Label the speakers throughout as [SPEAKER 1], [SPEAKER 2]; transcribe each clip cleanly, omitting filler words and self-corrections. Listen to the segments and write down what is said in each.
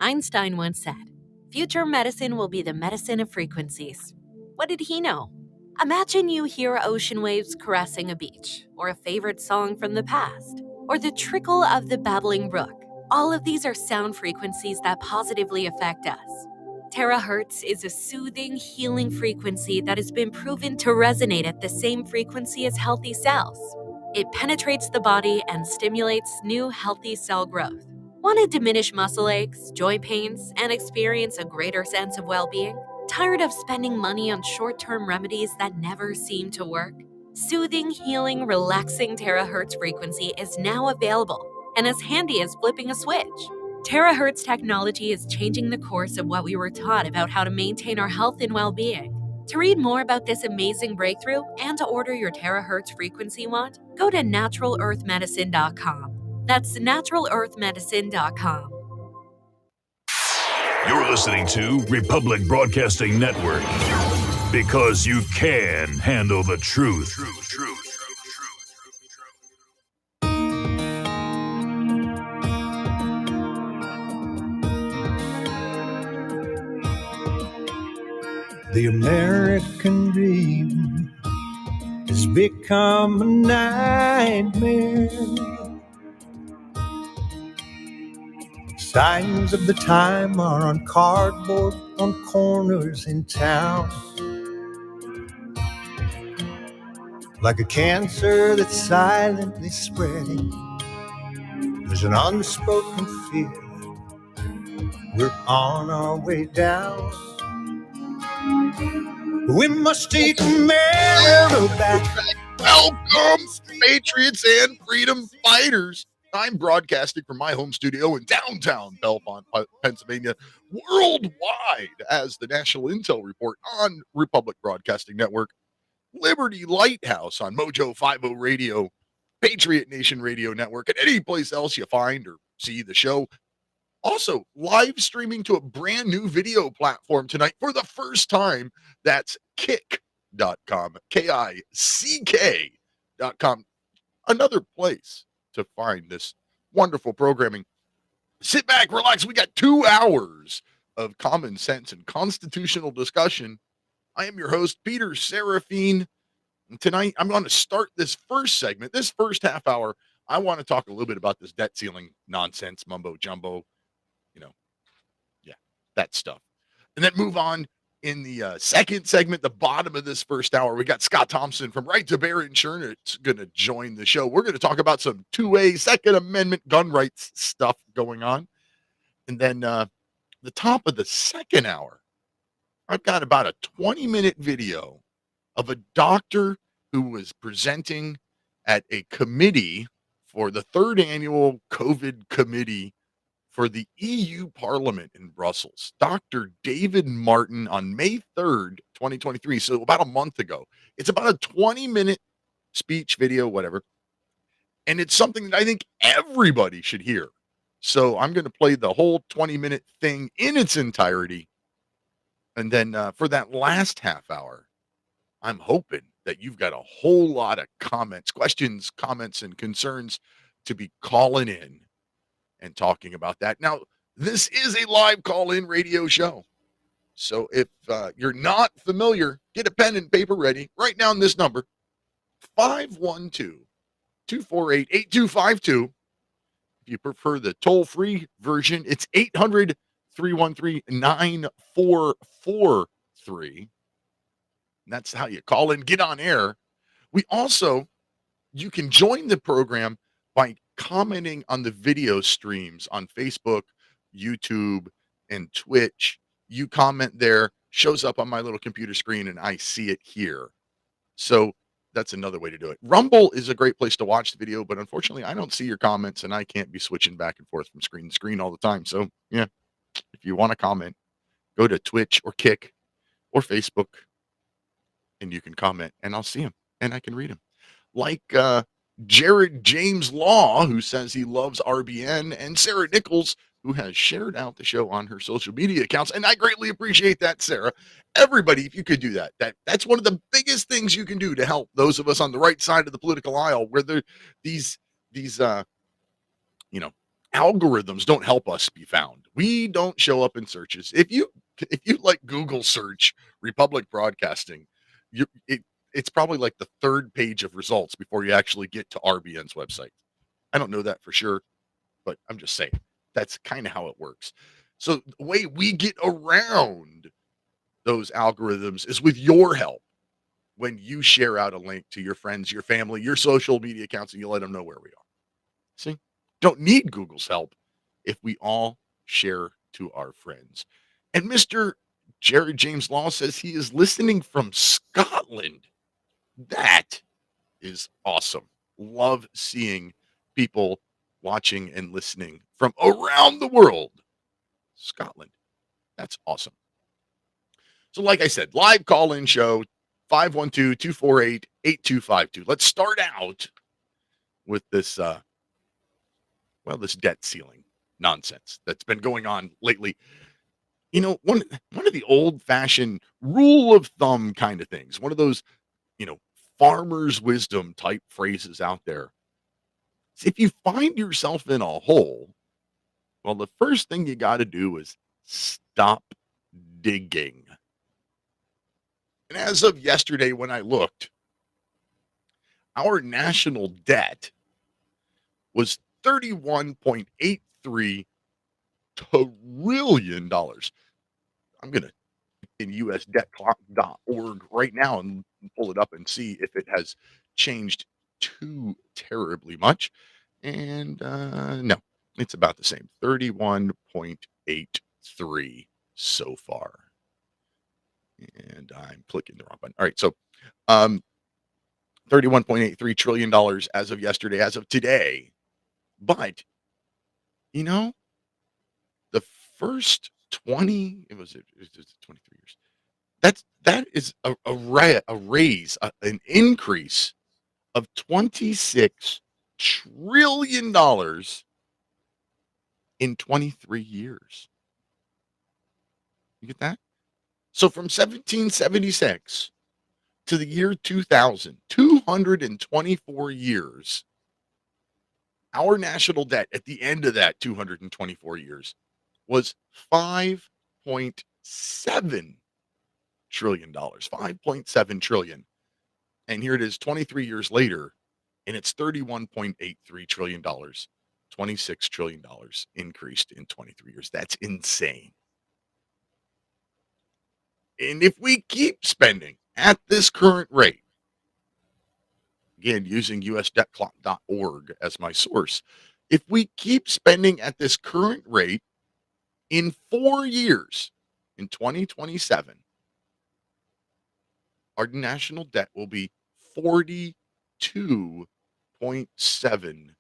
[SPEAKER 1] Einstein once said, "Future medicine will be the medicine of frequencies." What did he know? Imagine you hear ocean waves caressing a beach, or a favorite song from the past, or the trickle of the babbling brook. All of these are sound frequencies that positively affect us. Terahertz is a soothing, healing frequency that has been proven to resonate at the same frequency as healthy cells. It penetrates the body and stimulates new healthy cell growth. Want to diminish muscle aches, joint pains, and experience a greater sense of well-being? Tired of spending money on short-term remedies that never seem to work? Soothing, healing, relaxing terahertz frequency is now available and as handy as flipping a switch. Terahertz technology is changing the course of what we were taught about how to maintain our health and well-being. To read more about this amazing breakthrough and to order your terahertz frequency wand, go to naturalearthmedicine.com. That's naturalearthmedicine.com.
[SPEAKER 2] You're listening to Republic Broadcasting Network, because you can handle the truth.
[SPEAKER 3] The American dream has become a nightmare. Signs of the time are on cardboard on corners in town. Like a cancer that's silently spreading, there's an unspoken fear. We're on our way down. We must take America back.
[SPEAKER 4] Welcome, patriots and freedom fighters. I'm broadcasting from my home studio in downtown Belmont, Pennsylvania, worldwide as the National Intel Report on Republic Broadcasting Network, Liberty Lighthouse on Mojo 50 Radio, Patriot Nation Radio Network, and any place else you find or see the show. Also, live streaming to a brand new video platform tonight for the first time. That's kick.com, KICK.com. Another place to find this wonderful programming. Sit back, relax. We got 2 hours of common sense and constitutional discussion. I am your host, Peter Serafine. And tonight, I'm going to start this first segment, this first half hour. I want to talk a little bit about this debt ceiling nonsense, mumbo jumbo. That stuff. And then move on in the second segment, the bottom of this first hour. We got Scott Thompson from Right to Bear Insurance going to join the show. We're going to talk about some 2A Second Amendment gun rights stuff going on. And then the top of the second hour, I've got about a 20-minute video of a doctor who was presenting at a committee for the third annual COVID committee for the EU Parliament in Brussels. Dr. David Martin on May 3rd, 2023, so about a month ago. It's about a 20-minute speech video, whatever. And it's something that I think everybody should hear. So I'm going to play the whole 20-minute thing in its entirety. And then for that last half hour, I'm hoping that you've got a whole lot of comments, questions, comments, and concerns to be calling in and talking about that. Now, this is a live call-in radio show. So if you're not familiar, get a pen and paper ready. Write down this number, 512-248-8252. If you prefer the toll-free version, it's 800-313-9443. And that's how you call in, get on air. You can join the program by commenting on the video streams on Facebook, YouTube, and Twitch. You comment there, shows up on my little computer screen, and I see it here. So that's another way to do it. Rumble is a great place to watch the video, but unfortunately, I don't see your comments, and I can't be switching back and forth from screen to screen all the time. So, yeah, if you want to comment, go to Twitch or Kick or Facebook, and you can comment, and I'll see them, and I can read them. Like Jared James Law, who says he loves RBN, and Sarah Nichols, who has shared out the show on her social media accounts, and I greatly appreciate that, Sarah. Everybody, if you could do that, that's one of the biggest things you can do to help those of us on the right side of the political aisle, where these these you know algorithms don't help us be found. We don't show up in searches. If you like Google search Republic Broadcasting, it's probably like the third page of results before you actually get to RBN's website. I don't know that for sure, but I'm just saying that's kind of how it works. So the way we get around those algorithms is with your help when you share out a link to your friends, your family, your social media accounts, and you let them know where we are. See, don't need Google's help if we all share to our friends. And Mr. Jared James Law says he is listening from Scotland. That is awesome. Love seeing people watching and listening from around the world. Scotland. That's awesome. So, like I said, live call in show 512-248-8252. Let's start out with this this debt ceiling nonsense that's been going on lately. One of the old fashioned rule of thumb kind of things, one of those, you know, farmer's wisdom type phrases out there. Is if you find yourself in a hole, well, the first thing you got to do is stop digging. And as of yesterday, when I looked, our national debt was $31.83 trillion. I'm going to in usdebtclock.org right now and pull it up and see if it has changed too terribly much. And no, it's about the same, 31.83 so far. And I'm clicking the wrong button. All right, so $31.83 trillion as of yesterday, as of today. But the first 20, it was 23 years. That is a raise, an increase of $26 trillion in 23 years. You get that? So from 1776 to the year 2000, 224 years, our national debt at the end of that 224 years was $5.7 trillion, $5.7 trillion. And here it is 23 years later, and it's $31.83 trillion, $26 trillion increased in 23 years. That's insane. And if we keep spending at this current rate, again, using usdebtclock.org as my source, if we keep spending at this current rate in 4 years, in 2027, our national debt will be $42.7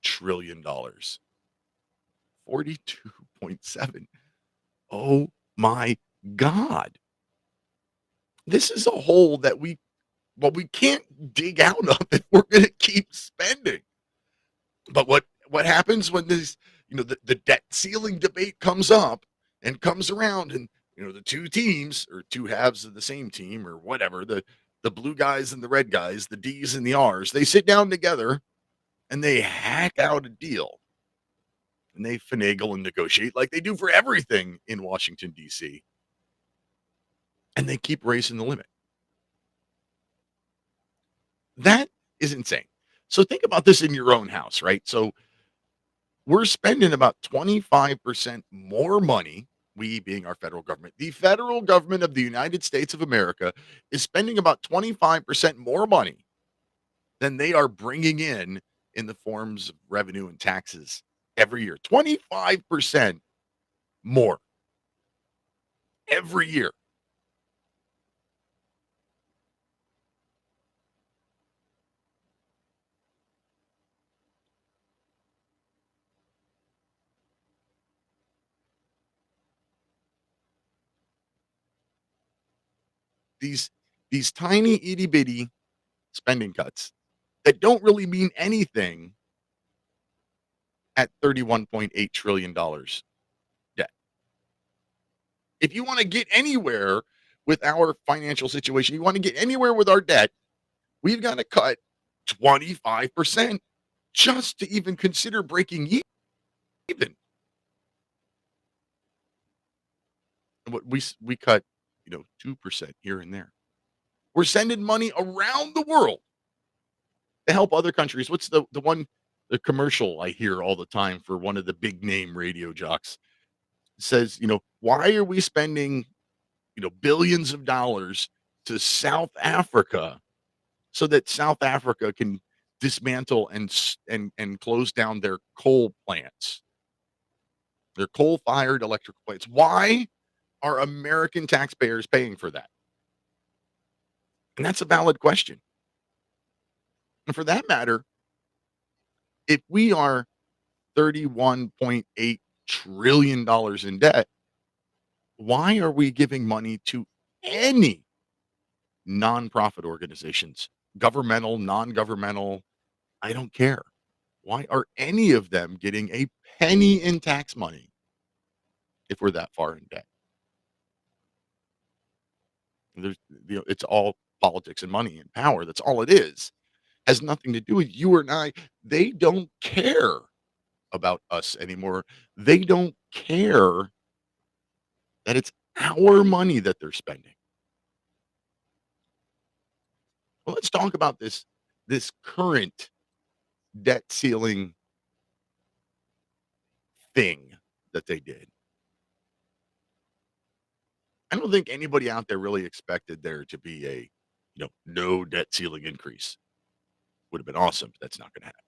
[SPEAKER 4] trillion. 42.7. Oh my God. This is a hole that we can't dig out of if we're going to keep spending. But what happens when this, the debt ceiling debate comes up and comes around, and the two teams or two halves of the same team or whatever, the blue guys and the red guys, the D's and the R's, they sit down together and they hack out a deal. And they finagle and negotiate like they do for everything in Washington, D.C. And they keep raising the limit. That is insane. So think about this in your own house, right? So we're spending about 25% more money, we being our federal government. The federal government of the United States of America is spending about 25% more money than they are bringing in the forms of revenue and taxes every year. 25% more every year. These tiny itty bitty spending cuts that don't really mean anything at $31.8 trillion debt. If you want to get anywhere with our financial situation, you want to get anywhere with our debt, we've got to cut 25% just to even consider breaking even. And what we cut, 2% here and there. We're sending money around the world to help other countries. What's the commercial I hear all the time for one of the big name radio jocks? It says, why are we spending, billions of dollars to South Africa so that South Africa can dismantle and close down their coal plants, their coal-fired electric plants? Why are American taxpayers paying for that? And that's a valid question. And for that matter, if we are $31.8 trillion in debt, why are we giving money to any nonprofit organizations, governmental, non-governmental? I don't care. Why are any of them getting a penny in tax money if we're that far in debt? There's, it's all politics and money and power. That's all it is. Has nothing to do with you and I. They don't care about us anymore. They don't care that it's our money that they're spending. Well, let's talk about this current debt ceiling thing that they did. I don't think anybody out there really expected there to be a, no debt ceiling increase. Would have been awesome, but that's not going to happen.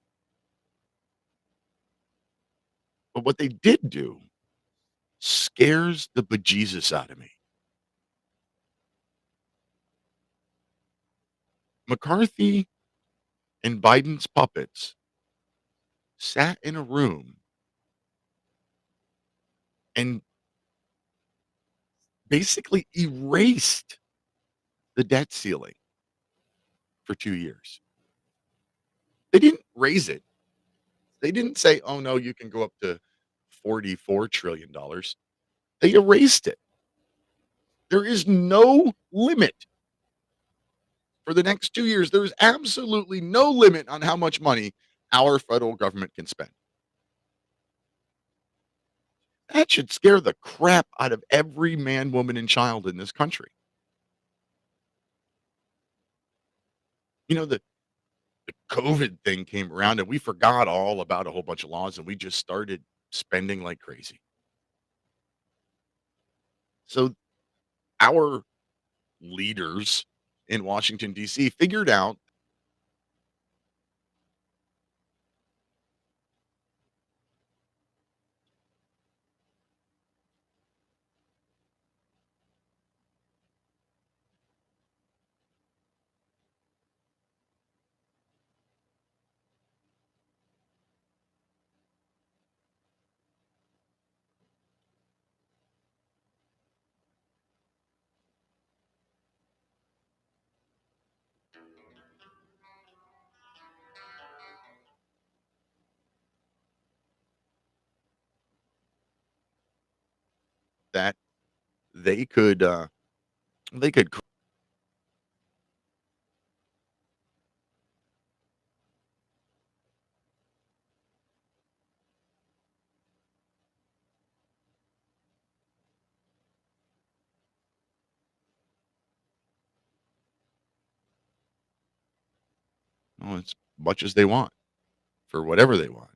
[SPEAKER 4] But what they did do scares the bejesus out of me. McCarthy and Biden's puppets sat in a room and basically erased the debt ceiling for 2 years. They didn't raise it. They didn't say, "Oh no, you can go up to $44 trillion." They erased it. There is no limit for the next 2 years. There is absolutely no limit on how much money our federal government can spend. That should scare the crap out of every man, woman, and child in this country. The COVID thing came around and we forgot all about a whole bunch of laws and we just started spending like crazy. So our leaders in Washington, D.C. figured out that they could they could as much as they want for whatever they want.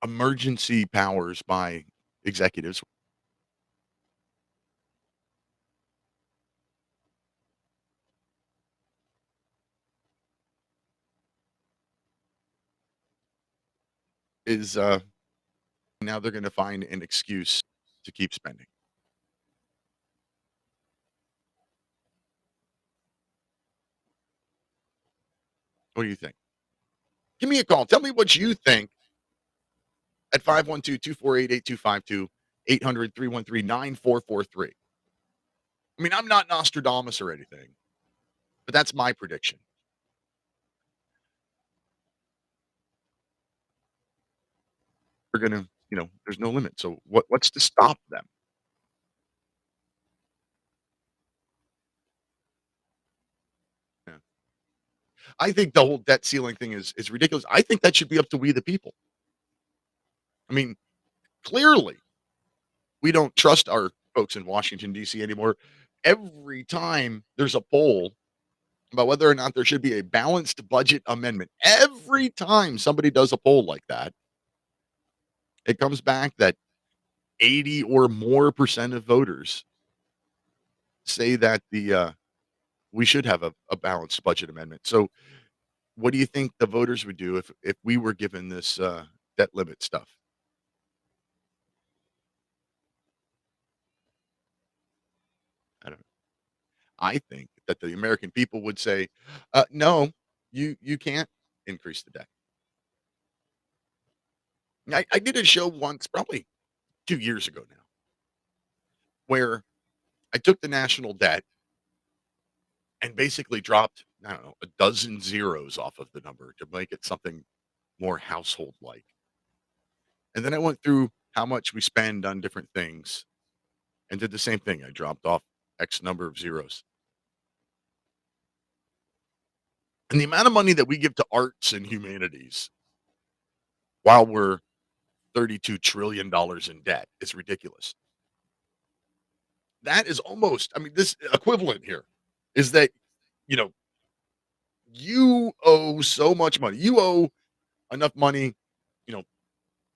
[SPEAKER 4] Emergency powers by executives is now they're going to find an excuse to keep spending. What do you think? Give me a call. Tell me what you think at 512-248-8252, 800-313-9443. I mean, I'm not Nostradamus or anything, but that's my prediction. They're gonna, there's no limit. So what's to stop them? Yeah. I think the whole debt ceiling thing is ridiculous. I think that should be up to we the people. I mean, clearly we don't trust our folks in Washington D.C. anymore. Every time there's a poll about whether or not there should be a balanced budget amendment, every time somebody does a poll like that, it comes back that 80 or more percent of voters say that the we should have a balanced budget amendment. So, what do you think the voters would do if we were given this debt limit stuff? I don't know. I think that the American people would say, "No, you can't increase the debt." I did a show once, probably 2 years ago now, where I took the national debt and basically dropped, I don't know, a dozen zeros off of the number to make it something more household like. And then I went through how much we spend on different things and did the same thing. I dropped off X number of zeros. And the amount of money that we give to arts and humanities while we're $32 trillion in debt is ridiculous. That is almost, I mean, this equivalent here is that, you know, you owe so much money. You owe enough money, you know,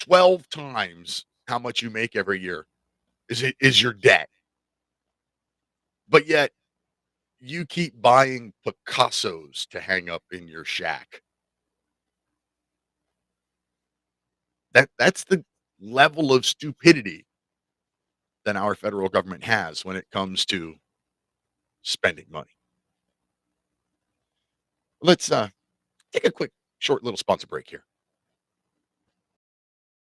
[SPEAKER 4] 12 times how much you make every year is your debt. But yet you keep buying Picassos to hang up in your shack. That's the level of stupidity that our federal government has when it comes to spending money. Let's take a quick short little sponsor break here.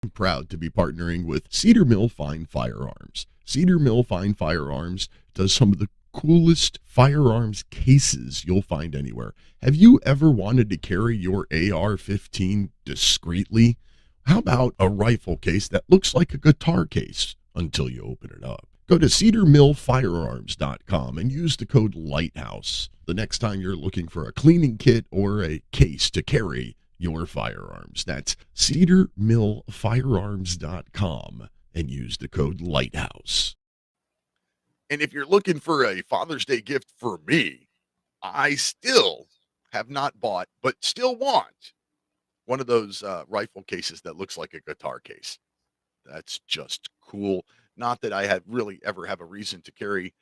[SPEAKER 5] I'm proud to be partnering with Cedar Mill Fine Firearms. Cedar Mill Fine Firearms does some of the coolest firearms cases you'll find anywhere. Have you ever wanted to carry your AR-15 discreetly? How about a rifle case that looks like a guitar case until you open it up? Go to cedarmillfirearms.com and use the code Lighthouse the next time you're looking for a cleaning kit or a case to carry your firearms. That's cedarmillfirearms.com and use the code Lighthouse.
[SPEAKER 4] And if you're looking for a Father's Day gift for me, I still have not bought, but still want one of those rifle cases that looks like a guitar case. That's just cool. Not that I had really ever have a reason to carry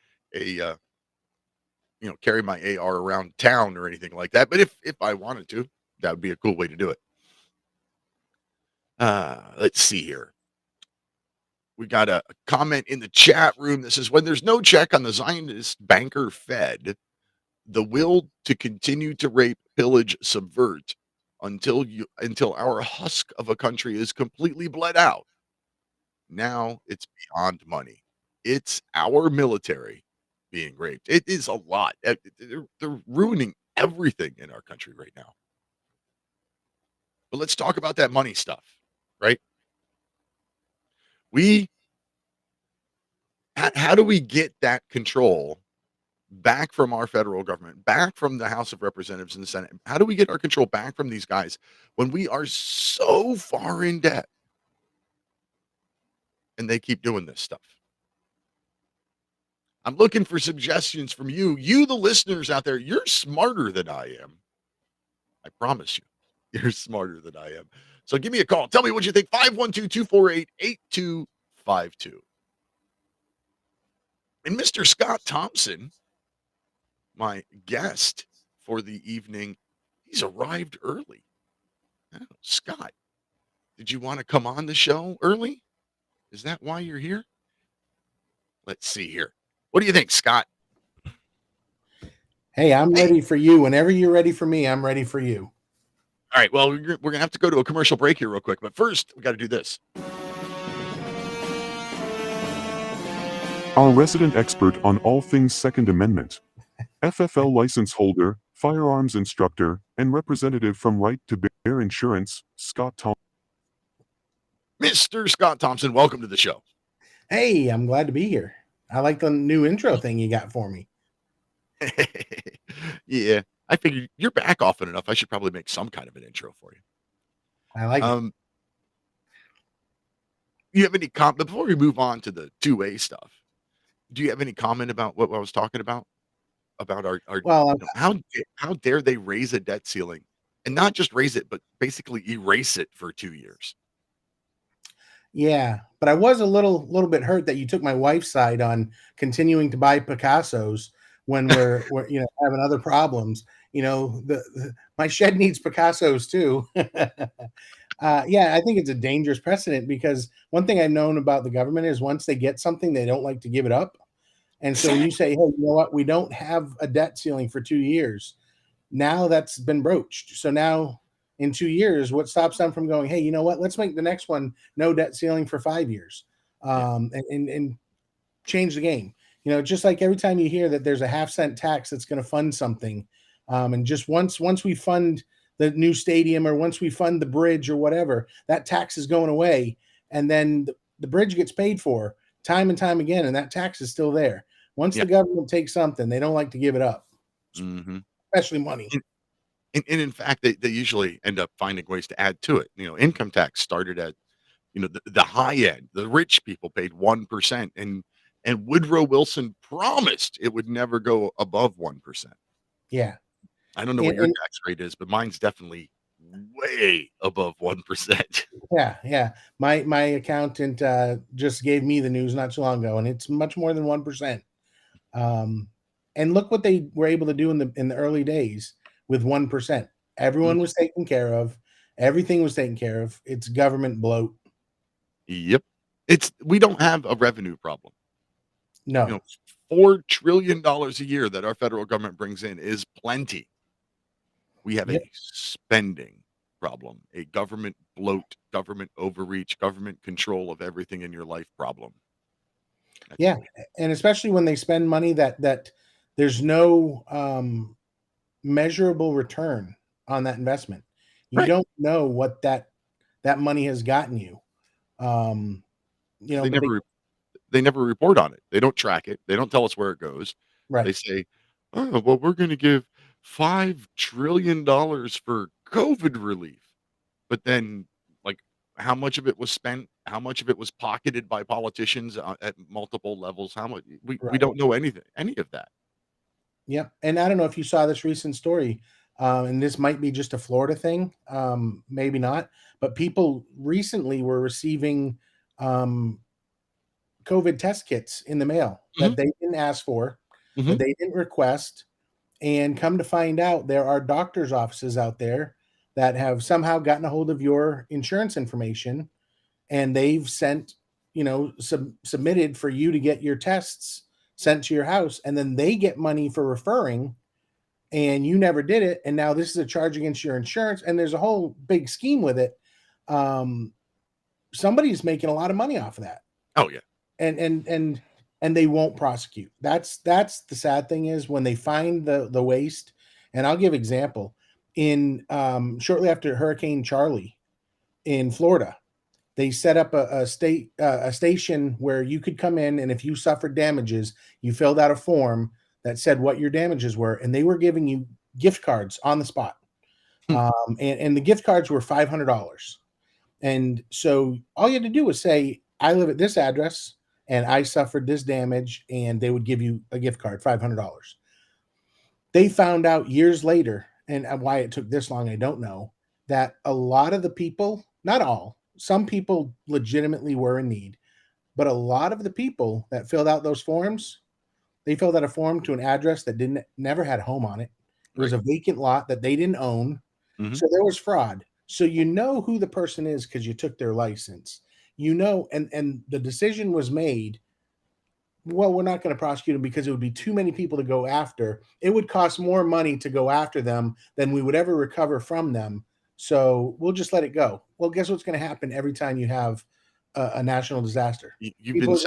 [SPEAKER 4] carry my AR around town or anything like that. But if I wanted to, that would be a cool way to do it. Let's see here. We got a comment in the chat room that says, when there's no check on the Zionist banker Fed, the will to continue to rape, pillage, subvert until our husk of a country is completely bled out. Now it's beyond money. It's our military being raped. It is a lot. They're ruining everything in our country right now. But let's talk about that money stuff, right? How do we get that control back from our federal government, back from the House of Representatives and the Senate? How do we get our control back from these guys when we are so far in debt and they keep doing this stuff? I'm looking for suggestions from you, the listeners out there. You're smarter than I am. I promise you, you're smarter than I am. So give me a call. Tell me what you think. 512-248-8252. And Mr. Scott Thompson, my guest for the evening, he's arrived early. Oh, Scott, did you want to come on the show early? Is that why you're here? Let's see here. What do you think, Scott?
[SPEAKER 6] Hey, I'm ready for you. Whenever you're ready for me, I'm ready for you.
[SPEAKER 4] All right. Well, we're going to have to go to a commercial break here real quick. But first, we got to do this.
[SPEAKER 7] Our resident expert on all things Second Amendment. FFL license holder, firearms instructor, and representative from Right to Bear Insurance, Scott Thompson.
[SPEAKER 4] Mr. Scott Thompson, welcome to the show.
[SPEAKER 6] Hey, I'm glad to be here. I like the new intro thing you got for me.
[SPEAKER 4] Yeah, I figured you're back often enough. I should probably make some kind of an intro for you.
[SPEAKER 6] I like it.
[SPEAKER 4] You have any comment before we move on to the two-way stuff? Do you have any comment about what I was talking about? About our
[SPEAKER 6] Well,
[SPEAKER 4] how dare they raise a debt ceiling and not just raise it, but basically erase it for 2 years?
[SPEAKER 6] yeah, but I was a little bit hurt that you took my wife's side on continuing to buy Picassos when we're having other problems. My shed needs Picassos too. Yeah, I think it's a dangerous precedent because one thing I've known about the government is once they get something, they don't like to give it up. And so when you say, hey, you know what, we don't have a debt ceiling for 2 years, now that's been broached. So now in 2 years, what stops them from going, hey, you know what, let's make the next one no debt ceiling for 5 years, and change the game. Just like every time you hear that there's a half-cent tax that's going to fund something, and just once we fund the new stadium or once we fund the bridge or whatever, that tax is going away, and then the bridge gets paid for time and time again, and that tax is still there. Once the government takes something, they don't like to give it up, especially money.
[SPEAKER 4] And in fact, they usually end up finding ways to add to it. Income tax started at the high end. The rich people paid 1%, and Woodrow Wilson promised it would never go above 1%.
[SPEAKER 6] Yeah.
[SPEAKER 4] I don't know what your tax rate is, but mine's definitely way above 1%.
[SPEAKER 6] Yeah. My accountant just gave me the news not too long ago, and it's much more than 1%. And look what they were able to do in the early days with 1%. Everyone was taken care of. Everything was taken care of. It's government bloat.
[SPEAKER 4] Yep. We don't have a revenue problem.
[SPEAKER 6] No.
[SPEAKER 4] $4 trillion a year that our federal government brings in is plenty. We have a spending problem, a government bloat, government overreach, government control of everything in your life problem.
[SPEAKER 6] Yeah, and especially when they spend money that there's no measurable return on that investment. You don't know what that money has gotten you.
[SPEAKER 4] They never report on it. They don't track it. They don't tell us where it goes.
[SPEAKER 6] Right.
[SPEAKER 4] They say, "Oh, well, we're going to give $5 trillion for COVID relief," but then, like, how much of it was spent? How much of it was pocketed by politicians at multiple levels? How much we don't know any of that.
[SPEAKER 6] Yep. And I don't know if you saw this recent story, and this might be just a Florida thing, maybe not, but people recently were receiving COVID test kits in the mail that they didn't ask for, that they didn't request, and come to find out there are doctors' offices out there that have somehow gotten a hold of your insurance information, and they've sent, submitted for you to get your tests sent to your house, and then they get money for referring, and you never did it, and now this is a charge against your insurance, and there's a whole big scheme with it. Somebody's making a lot of money off of that.
[SPEAKER 4] Oh yeah.
[SPEAKER 6] And they won't prosecute. That's the sad thing is when they find the waste. And I'll give example in shortly after Hurricane Charlie in Florida, they set up a station where you could come in, and if you suffered damages, you filled out a form that said what your damages were, and they were giving you gift cards on the spot. And the gift cards were $500. And so all you had to do was say, I live at this address and I suffered this damage, and they would give you a gift card, $500. They found out years later, and why it took this long, I don't know, that a lot of the people, not all, some people legitimately were in need, but a lot of the people that filled out those forms, they filled out a form to an address that never had a home on it. It was a vacant lot that they didn't own. So there was fraud. So you know who the person is because you took their license. And the decision was made, well, we're not going to prosecute them because it would be too many people to go after. It would cost more money to go after them than we would ever recover from them. So we'll just let it go. Well, guess what's going to happen every time you have a national disaster.
[SPEAKER 4] You've
[SPEAKER 6] People-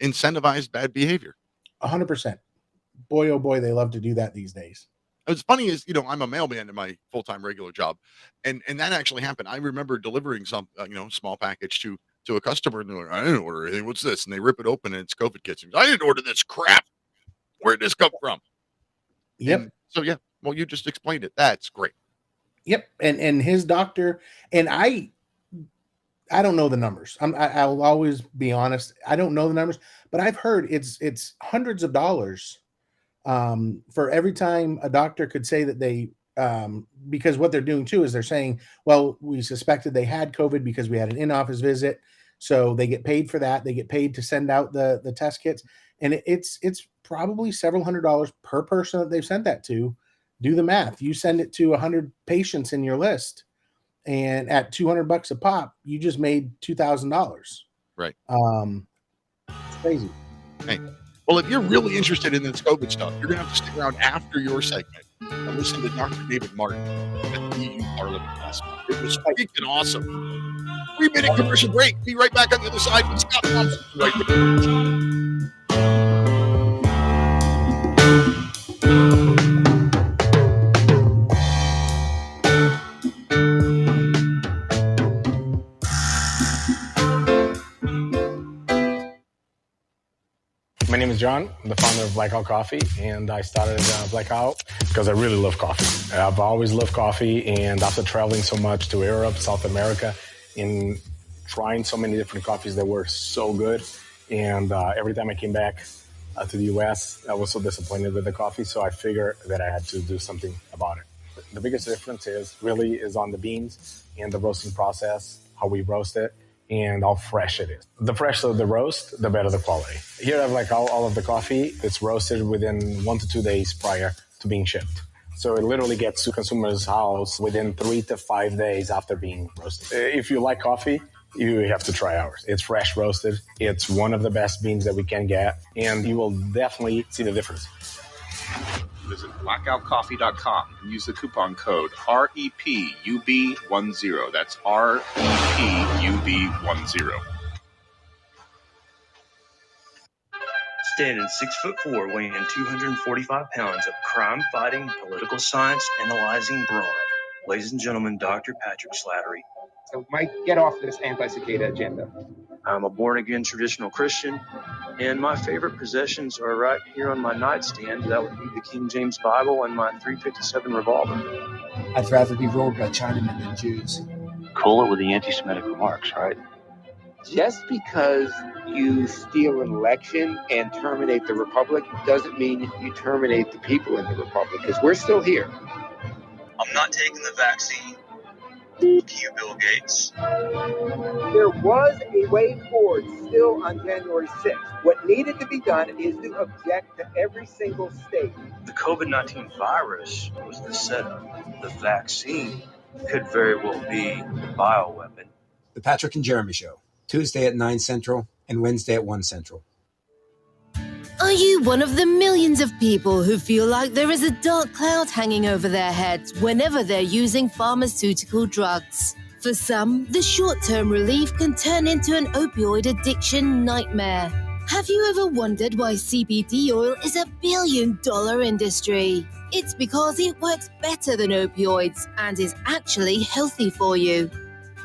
[SPEAKER 4] incentivized bad behavior.
[SPEAKER 6] 100%. Boy, oh boy, they love to do that these days.
[SPEAKER 4] What's funny is, I'm a mailman in my full-time regular job, and that actually happened. I remember delivering some, small package to a customer, and they're like, "I didn't order anything. What's this?" And they rip it open, and it's COVID kits. I didn't order this crap. Where'd this come from?
[SPEAKER 6] Yep.
[SPEAKER 4] And so yeah, well, you just explained it. That's great.
[SPEAKER 6] Yep. And his doctor, and I don't know the numbers. I'll always be honest. I don't know the numbers, but I've heard it's hundreds of dollars for every time a doctor could say that they, because what they're doing too is they're saying, well, we suspected they had COVID because we had an in-office visit. So they get paid for that. They get paid to send out the test kits. And it's probably several $100s per person that they've sent that to. Do the math. You send it to 100 patients in your list, and at $200 a pop, you just made $2,000.
[SPEAKER 4] Right.
[SPEAKER 6] It's crazy.
[SPEAKER 4] Hey, well, if you're really interested in this COVID stuff, you're going to have to stick around after your segment and listen to Dr. David Martin at the EU Parliament last month. It was freaking awesome. 3-minute commercial break. Be right back on the other side with Scott Thompson. Right there.
[SPEAKER 8] My name is John. I'm the founder of Blackout Coffee, and I started Blackout because I really love coffee. I've always loved coffee, and after traveling so much to Europe, South America, and trying so many different coffees that were so good, and every time I came back to the U.S., I was so disappointed with the coffee, so I figured that I had to do something about it. The biggest difference is on the beans and the roasting process, how we roast it, and how fresh it is. The fresher the roast, the better the quality. Here I have all of the coffee. It's roasted within 1 to 2 days prior to being shipped. So it literally gets to consumers' house within 3 to 5 days after being roasted. If you like coffee, you have to try ours. It's fresh roasted. It's one of the best beans that we can get, and you will definitely see the difference.
[SPEAKER 9] Visit blackoutcoffee.com and use the coupon code REPUB10. That's REPUB10.
[SPEAKER 10] Standing 6'4", weighing in 245 pounds of crime-fighting, political science analyzing brawn. Ladies and gentlemen, Dr. Patrick Slattery.
[SPEAKER 11] So Mike, get off this anti-cicada agenda.
[SPEAKER 10] I'm a born-again traditional Christian, and my favorite possessions are right here on my nightstand. That would be the King James Bible and my .357 revolver.
[SPEAKER 11] I'd rather be ruled by Chinamen than Jews.
[SPEAKER 10] Cool it with the anti-Semitic remarks, right?
[SPEAKER 11] Just because you steal an election and terminate the republic doesn't mean you terminate the people in the republic, because we're still here.
[SPEAKER 10] I'm not taking the vaccine. Fuck you, Bill Gates.
[SPEAKER 11] There was a way forward still on January 6th. What needed to be done is to object to every single state.
[SPEAKER 10] The COVID-19 virus was the setup. The vaccine could very well be the bioweapon.
[SPEAKER 12] The Patrick and Jeremy Show, Tuesday at 9 Central and Wednesday at 1 Central.
[SPEAKER 13] Are you one of the millions of people who feel like there is a dark cloud hanging over their heads whenever they're using pharmaceutical drugs? For some, the short-term relief can turn into an opioid addiction nightmare. Have you ever wondered why CBD oil is a billion-dollar industry? It's because it works better than opioids and is actually healthy for you.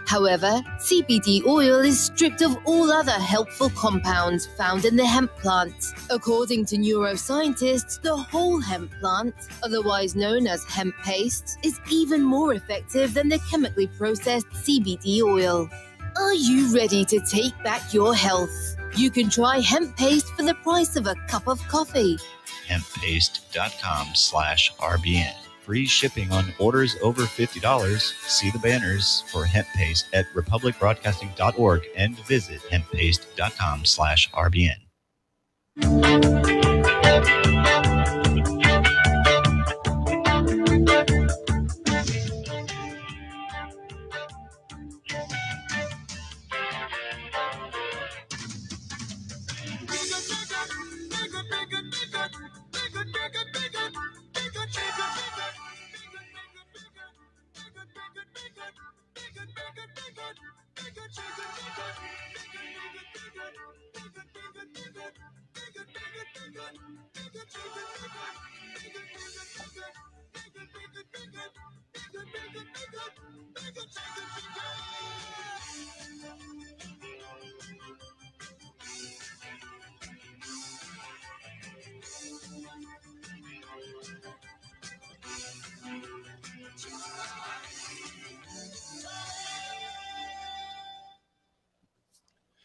[SPEAKER 13] However, CBD oil is stripped of all other helpful compounds found in the hemp plant. According to neuroscientists, the whole hemp plant, otherwise known as hemp paste, is even more effective than the chemically processed CBD oil. Are you ready to take back your health? You can try hemp paste for the price of a cup of coffee.
[SPEAKER 14] Hemppaste.com/RBN. Free shipping on orders over $50. See the banners for hemp paste at republicbroadcasting.org and visit hemppaste.com/RBN.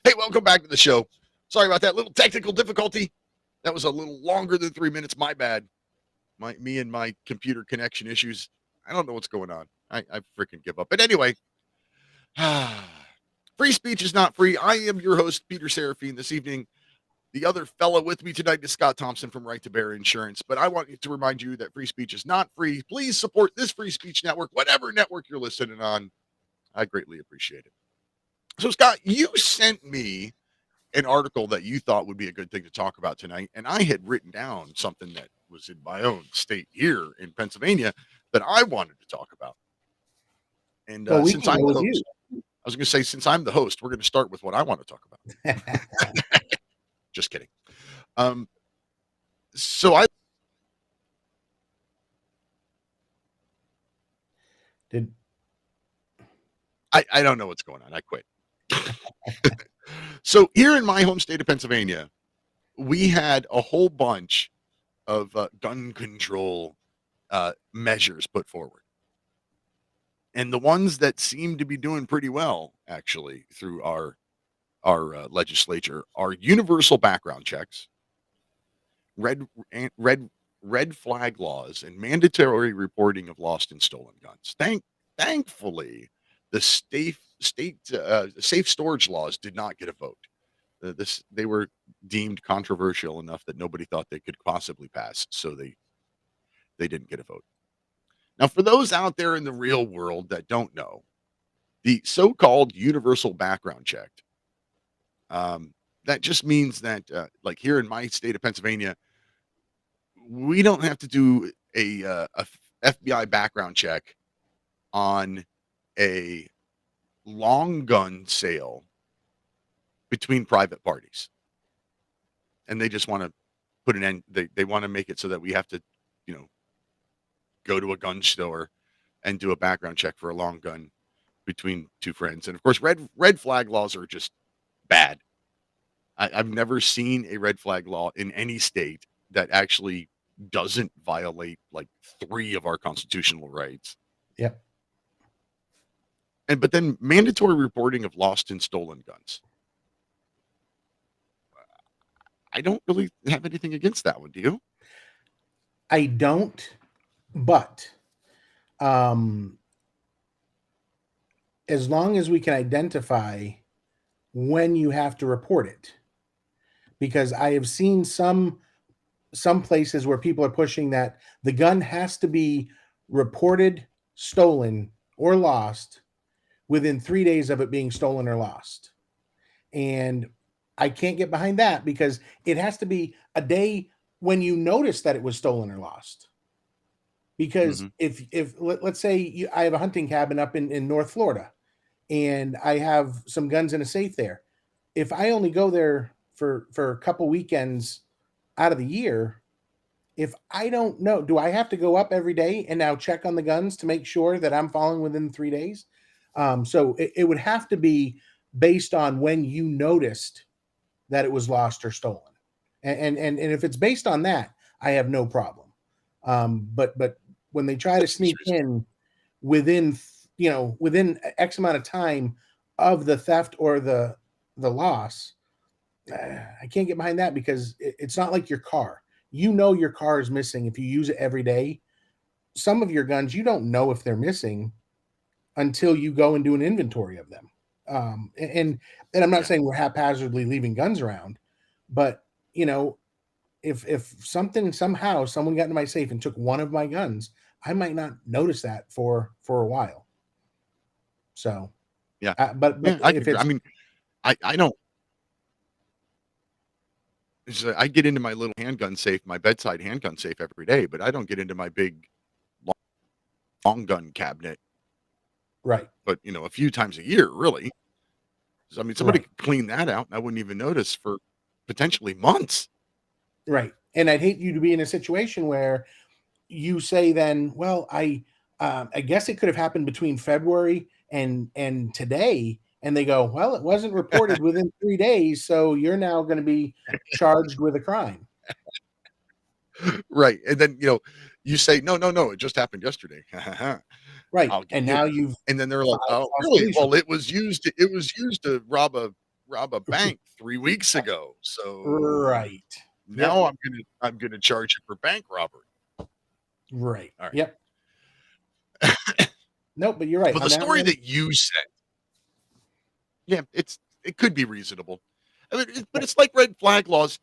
[SPEAKER 4] Hey, welcome back to the show. Sorry about that little technical difficulty. That was a little longer than 3 minutes. My bad. Me and my computer connection issues. I don't know what's going on. I freaking give up. But anyway, free speech is not free. I am your host, Peter Seraphine. This evening, the other fellow with me tonight is Scott Thompson from Right to Bear Insurance. But I want to remind you that free speech is not free. Please support this free speech network, whatever network you're listening on. I greatly appreciate it. So, Scott, you sent me an article that you thought would be a good thing to talk about tonight. And I had written down something that was in my own state here in Pennsylvania that I wanted to talk about. And since I'm the host, I was going to say, since I'm the host, we're going to start with what I want to talk about. Just kidding. So I don't know what's going on. I quit. So here in my home state of Pennsylvania, we had a whole bunch of gun control measures put forward. And the ones that seem to be doing pretty well, actually, through our legislature are universal background checks, red flag laws, and mandatory reporting of lost and stolen guns. Thankfully, the safe storage laws did not get a vote. They were deemed controversial enough that nobody thought they could possibly pass, so they didn't get a vote. Now, for those out there in the real world that don't know, the so-called universal background check, that just means that, like here in my state of Pennsylvania, we don't have to do a FBI background check on a long gun sale between private parties. And they just want to put an end. They want to make it so that we have to, go to a gun store and do a background check for a long gun between two friends. And of course, red flag laws are just bad. I've never seen a red flag law in any state that actually doesn't violate like 3 of our constitutional rights.
[SPEAKER 6] Yep.
[SPEAKER 4] But then mandatory reporting of lost and stolen guns. I don't really have anything against that one. Do you?
[SPEAKER 6] I don't, but as long as we can identify when you have to report it, because I have seen some places where people are pushing that the gun has to be reported stolen or lost within 3 days of it being stolen or lost. And I can't get behind that because it has to be a day when you notice that it was stolen or lost. Because if let's say I have a hunting cabin up in North Florida and I have some guns in a safe there. If I only go there for a couple weekends out of the year, if I don't know, do I have to go up every day and now check on the guns to make sure that I'm falling within 3 days? So it would have to be based on when you noticed that it was lost or stolen. And if it's based on that, I have no problem. But when they try to sneak in within X amount of time of the theft or the loss, I can't get behind that because it's not like your car. Your car is missing if you use it every day. Some of your guns, you don't know if they're missing until you go and do an inventory of them. And I'm not saying we're haphazardly leaving guns around, but if somehow someone got into my safe and took one of my guns, I might not notice that for a while. So,
[SPEAKER 4] yeah,
[SPEAKER 6] I
[SPEAKER 4] don't. I get into my little handgun safe, my bedside handgun safe every day, but I don't get into my big long gun cabinet.
[SPEAKER 6] Right.
[SPEAKER 4] But a few times a year, really. So, somebody could clean that out and I wouldn't even notice for potentially months.
[SPEAKER 6] Right. And I'd hate you to be in a situation where you say then, well, I guess it could have happened between February and today. And they go, well, it wasn't reported within 3 days, so you're now going to be charged with a crime.
[SPEAKER 4] Right. And then, you say, no, it just happened yesterday.
[SPEAKER 6] Right.
[SPEAKER 4] I'll give
[SPEAKER 6] And
[SPEAKER 4] you
[SPEAKER 6] now
[SPEAKER 4] that.
[SPEAKER 6] you've
[SPEAKER 4] And then they're like, oh,
[SPEAKER 6] false
[SPEAKER 4] really?
[SPEAKER 6] police
[SPEAKER 4] Well, it was used to rob a bank 3 weeks ago. So
[SPEAKER 6] right.
[SPEAKER 4] now I'm gonna charge you for bank robbery.
[SPEAKER 6] Right.
[SPEAKER 4] All right.
[SPEAKER 6] Yep. Nope, but you're right.
[SPEAKER 4] But
[SPEAKER 6] On
[SPEAKER 4] the
[SPEAKER 6] that
[SPEAKER 4] story
[SPEAKER 6] one,
[SPEAKER 4] that you said, yeah, it could be reasonable. I mean, but it's like red flag laws.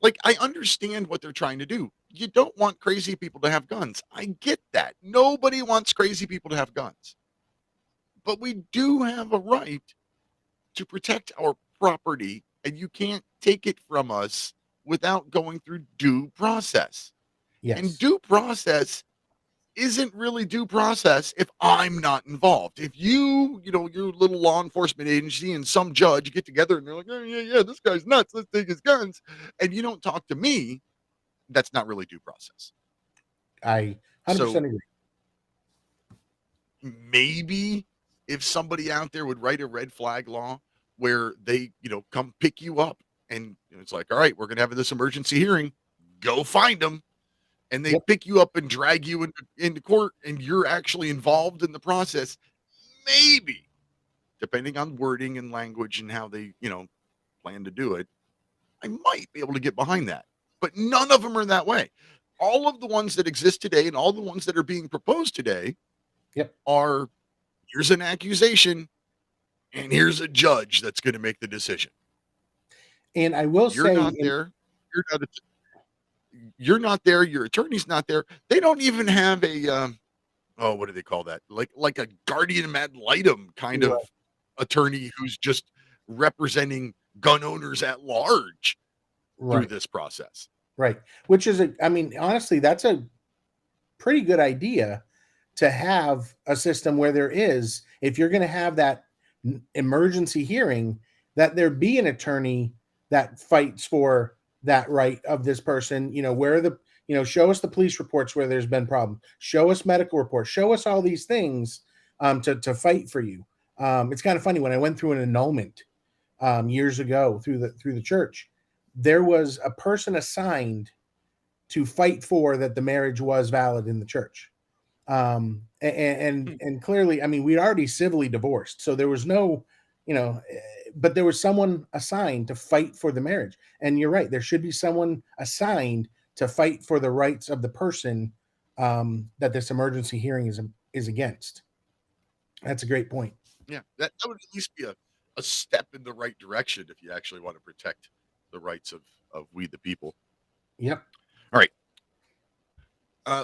[SPEAKER 4] Like, I understand what they're trying to do. You don't want crazy people to have guns. I get that. Nobody wants crazy people to have guns. But we do have a right to protect our property, and you can't take it from us without going through due process.
[SPEAKER 6] yes.
[SPEAKER 4] And due process isn't really due process if I'm not involved. If your little law enforcement agency and some judge get together and they're like, oh, yeah, this guy's nuts, let's take his guns, and you don't talk to me, that's not really due process.
[SPEAKER 6] I 100% agree.
[SPEAKER 4] Maybe if somebody out there would write a red flag law where they, come pick you up and it's like, all right, we're going to have this emergency hearing, go find them. And they pick you up and drag you into court and you're actually involved in the process. Maybe, depending on wording and language and how they, plan to do it, I might be able to get behind that. But none of them are that way. All of the ones that exist today and all the ones that are being proposed today are, here's an accusation and here's a judge that's going to make the decision.
[SPEAKER 6] And I will
[SPEAKER 4] You're
[SPEAKER 6] say,
[SPEAKER 4] not there. You're not there. Your attorney's not there. They don't even have a, what do they call that? Like a guardian ad litem kind of attorney who's just representing gun owners at large through this process.
[SPEAKER 6] Right. Which is, honestly, that's a pretty good idea to have a system where there is, if you're going to have that emergency hearing, that there be an attorney that fights for that right of this person, where the, show us the police reports where there's been problems, show us medical reports, show us all these things to fight for you. It's kind of funny, when I went through an annulment years ago through the church, there was a person assigned to fight for that the marriage was valid in the church. And clearly, we'd already civilly divorced, so there was no, but there was someone assigned to fight for the marriage. And you're right, there should be someone assigned to fight for the rights of the person that this emergency hearing is against. That's a great point.
[SPEAKER 4] Yeah, that would at least be a step in the right direction if you actually want to protect the rights of we the people.
[SPEAKER 6] Yep.
[SPEAKER 4] All right.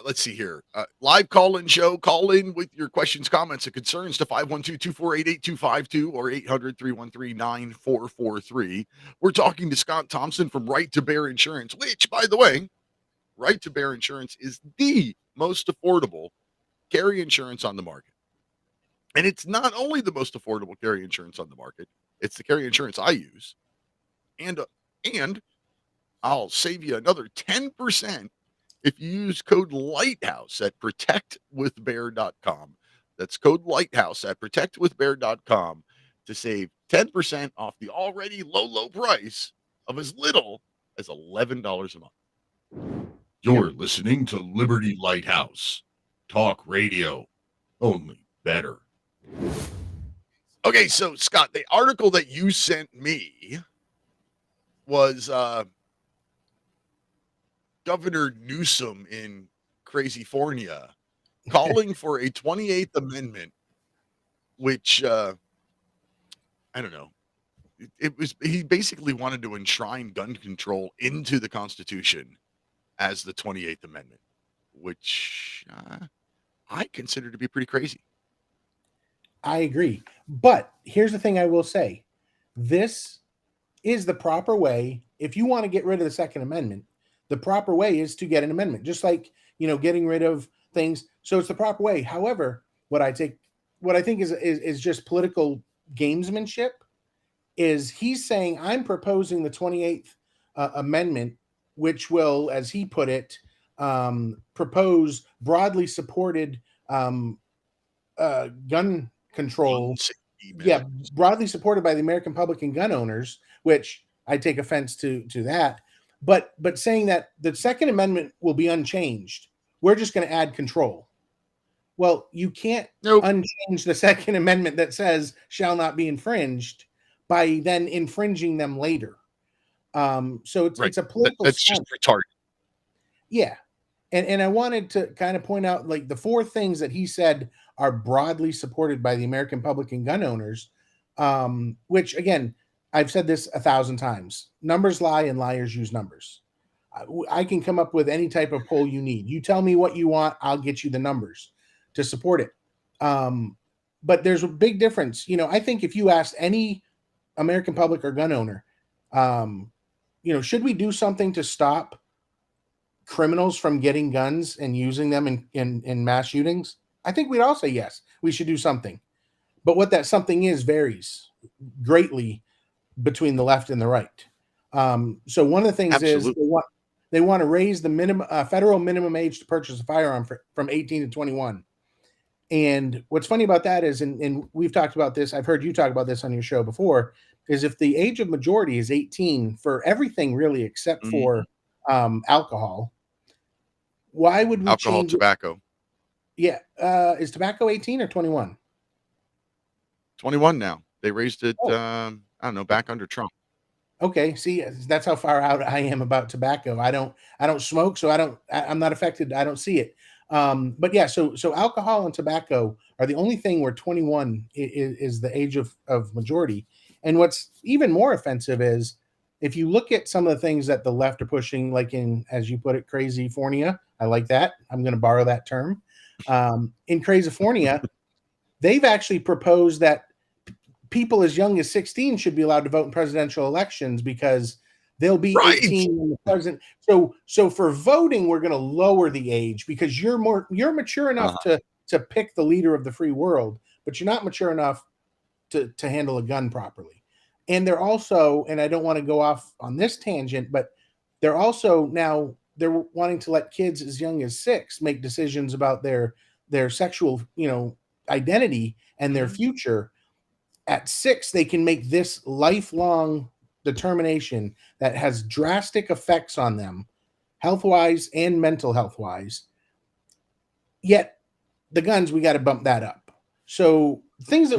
[SPEAKER 4] Let's see here. Live call-in show. Call in with your questions, comments, and concerns to 512-248-8252 or 800-313-9443. We're talking to Scott Thompson from Right to Bear Insurance, which, by the way, Right to Bear Insurance is the most affordable carry insurance on the market. And it's not only the most affordable carry insurance on the market, it's the carry insurance I use. And I'll save you another 10% if you use code Lighthouse at protectwithbear.com. That's code Lighthouse at protectwithbear.com to save 10% off the already low price of as little as $11 a month.
[SPEAKER 2] You're listening to Liberty Lighthouse. Talk radio. Only better.
[SPEAKER 4] Okay, so Scott, the article that you sent me was Governor Newsom in Crazyfornia calling for a 28th Amendment, which I don't know. He basically wanted to enshrine gun control into the Constitution as the 28th Amendment, which I consider to be pretty crazy.
[SPEAKER 6] I agree. But here's the thing I will say. This is the proper way. If you want to get rid of the Second Amendment, the proper way is to get an amendment, just like, getting rid of things. So it's the proper way. However, what I think is just political gamesmanship is he's saying, I'm proposing the 28th Amendment which will, as he put it, propose broadly supported gun control. Yeah, broadly supported by the American public and gun owners, which I take offense to that. But saying that the Second Amendment will be unchanged, we're just going to add control. Well, you can't unchange the Second Amendment that says shall not be infringed by then infringing them later. So it's a political.
[SPEAKER 4] That's just retarded.
[SPEAKER 6] Yeah. And I wanted to kind of point out like the four things that he said are broadly supported by the American public and gun owners, which again, I've said this 1,000 times. Numbers lie and liars use numbers. I can come up with any type of poll you need. You tell me what you want, I'll get you the numbers to support it. But there's a big difference. I think if you asked any American public or gun owner, should we do something to stop criminals from getting guns and using them in mass shootings? I think we'd all say yes, we should do something. But what that something is varies greatly between the left and the right. So one of the things is they want to raise the minimum federal minimum age to purchase a firearm from 18 to 21. And what's funny about that is, and we've talked about this, I've heard you talk about this on your show before, is if the age of majority is 18 for everything really except for alcohol, why would we change
[SPEAKER 4] tobacco?
[SPEAKER 6] Yeah. Is tobacco 18 or 21?
[SPEAKER 4] 21 now. They raised it, I don't know, back under Trump.
[SPEAKER 6] Okay. See, that's how far out I am about tobacco. I don't smoke, so I'm not affected. I don't see it. But yeah, so alcohol and tobacco are the only thing where 21 is the age of majority. And what's even more offensive is if you look at some of the things that the left are pushing, like in, as you put it, crazyfornia. I like that. I'm going to borrow that term. In crazyfornia, they've actually proposed that people as young as 16 should be allowed to vote in presidential elections because they'll be 18 when the president. So for voting, we're going to lower the age because you're mature enough to pick the leader of the free world, but you're not mature enough to handle a gun properly. And they're also, and I don't want to go off on this tangent, but they're also now they're wanting to let kids as young as 6 make decisions about their sexual, identity and their future. At 6, they can make this lifelong determination that has drastic effects on them, health-wise and mental health-wise. Yet the guns, we got to bump that up. So things that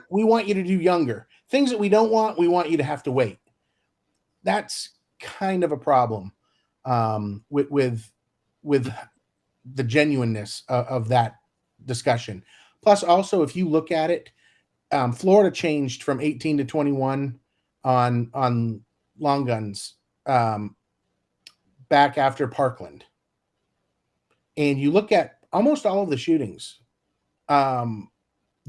[SPEAKER 6] we want you to do younger. Things that we don't want, we want you to have to wait. That's kind of a problem with the genuineness of that discussion. Plus, also, if you look at it, Florida changed from 18 to 21 on long guns back after Parkland. And you look at almost all of the shootings, the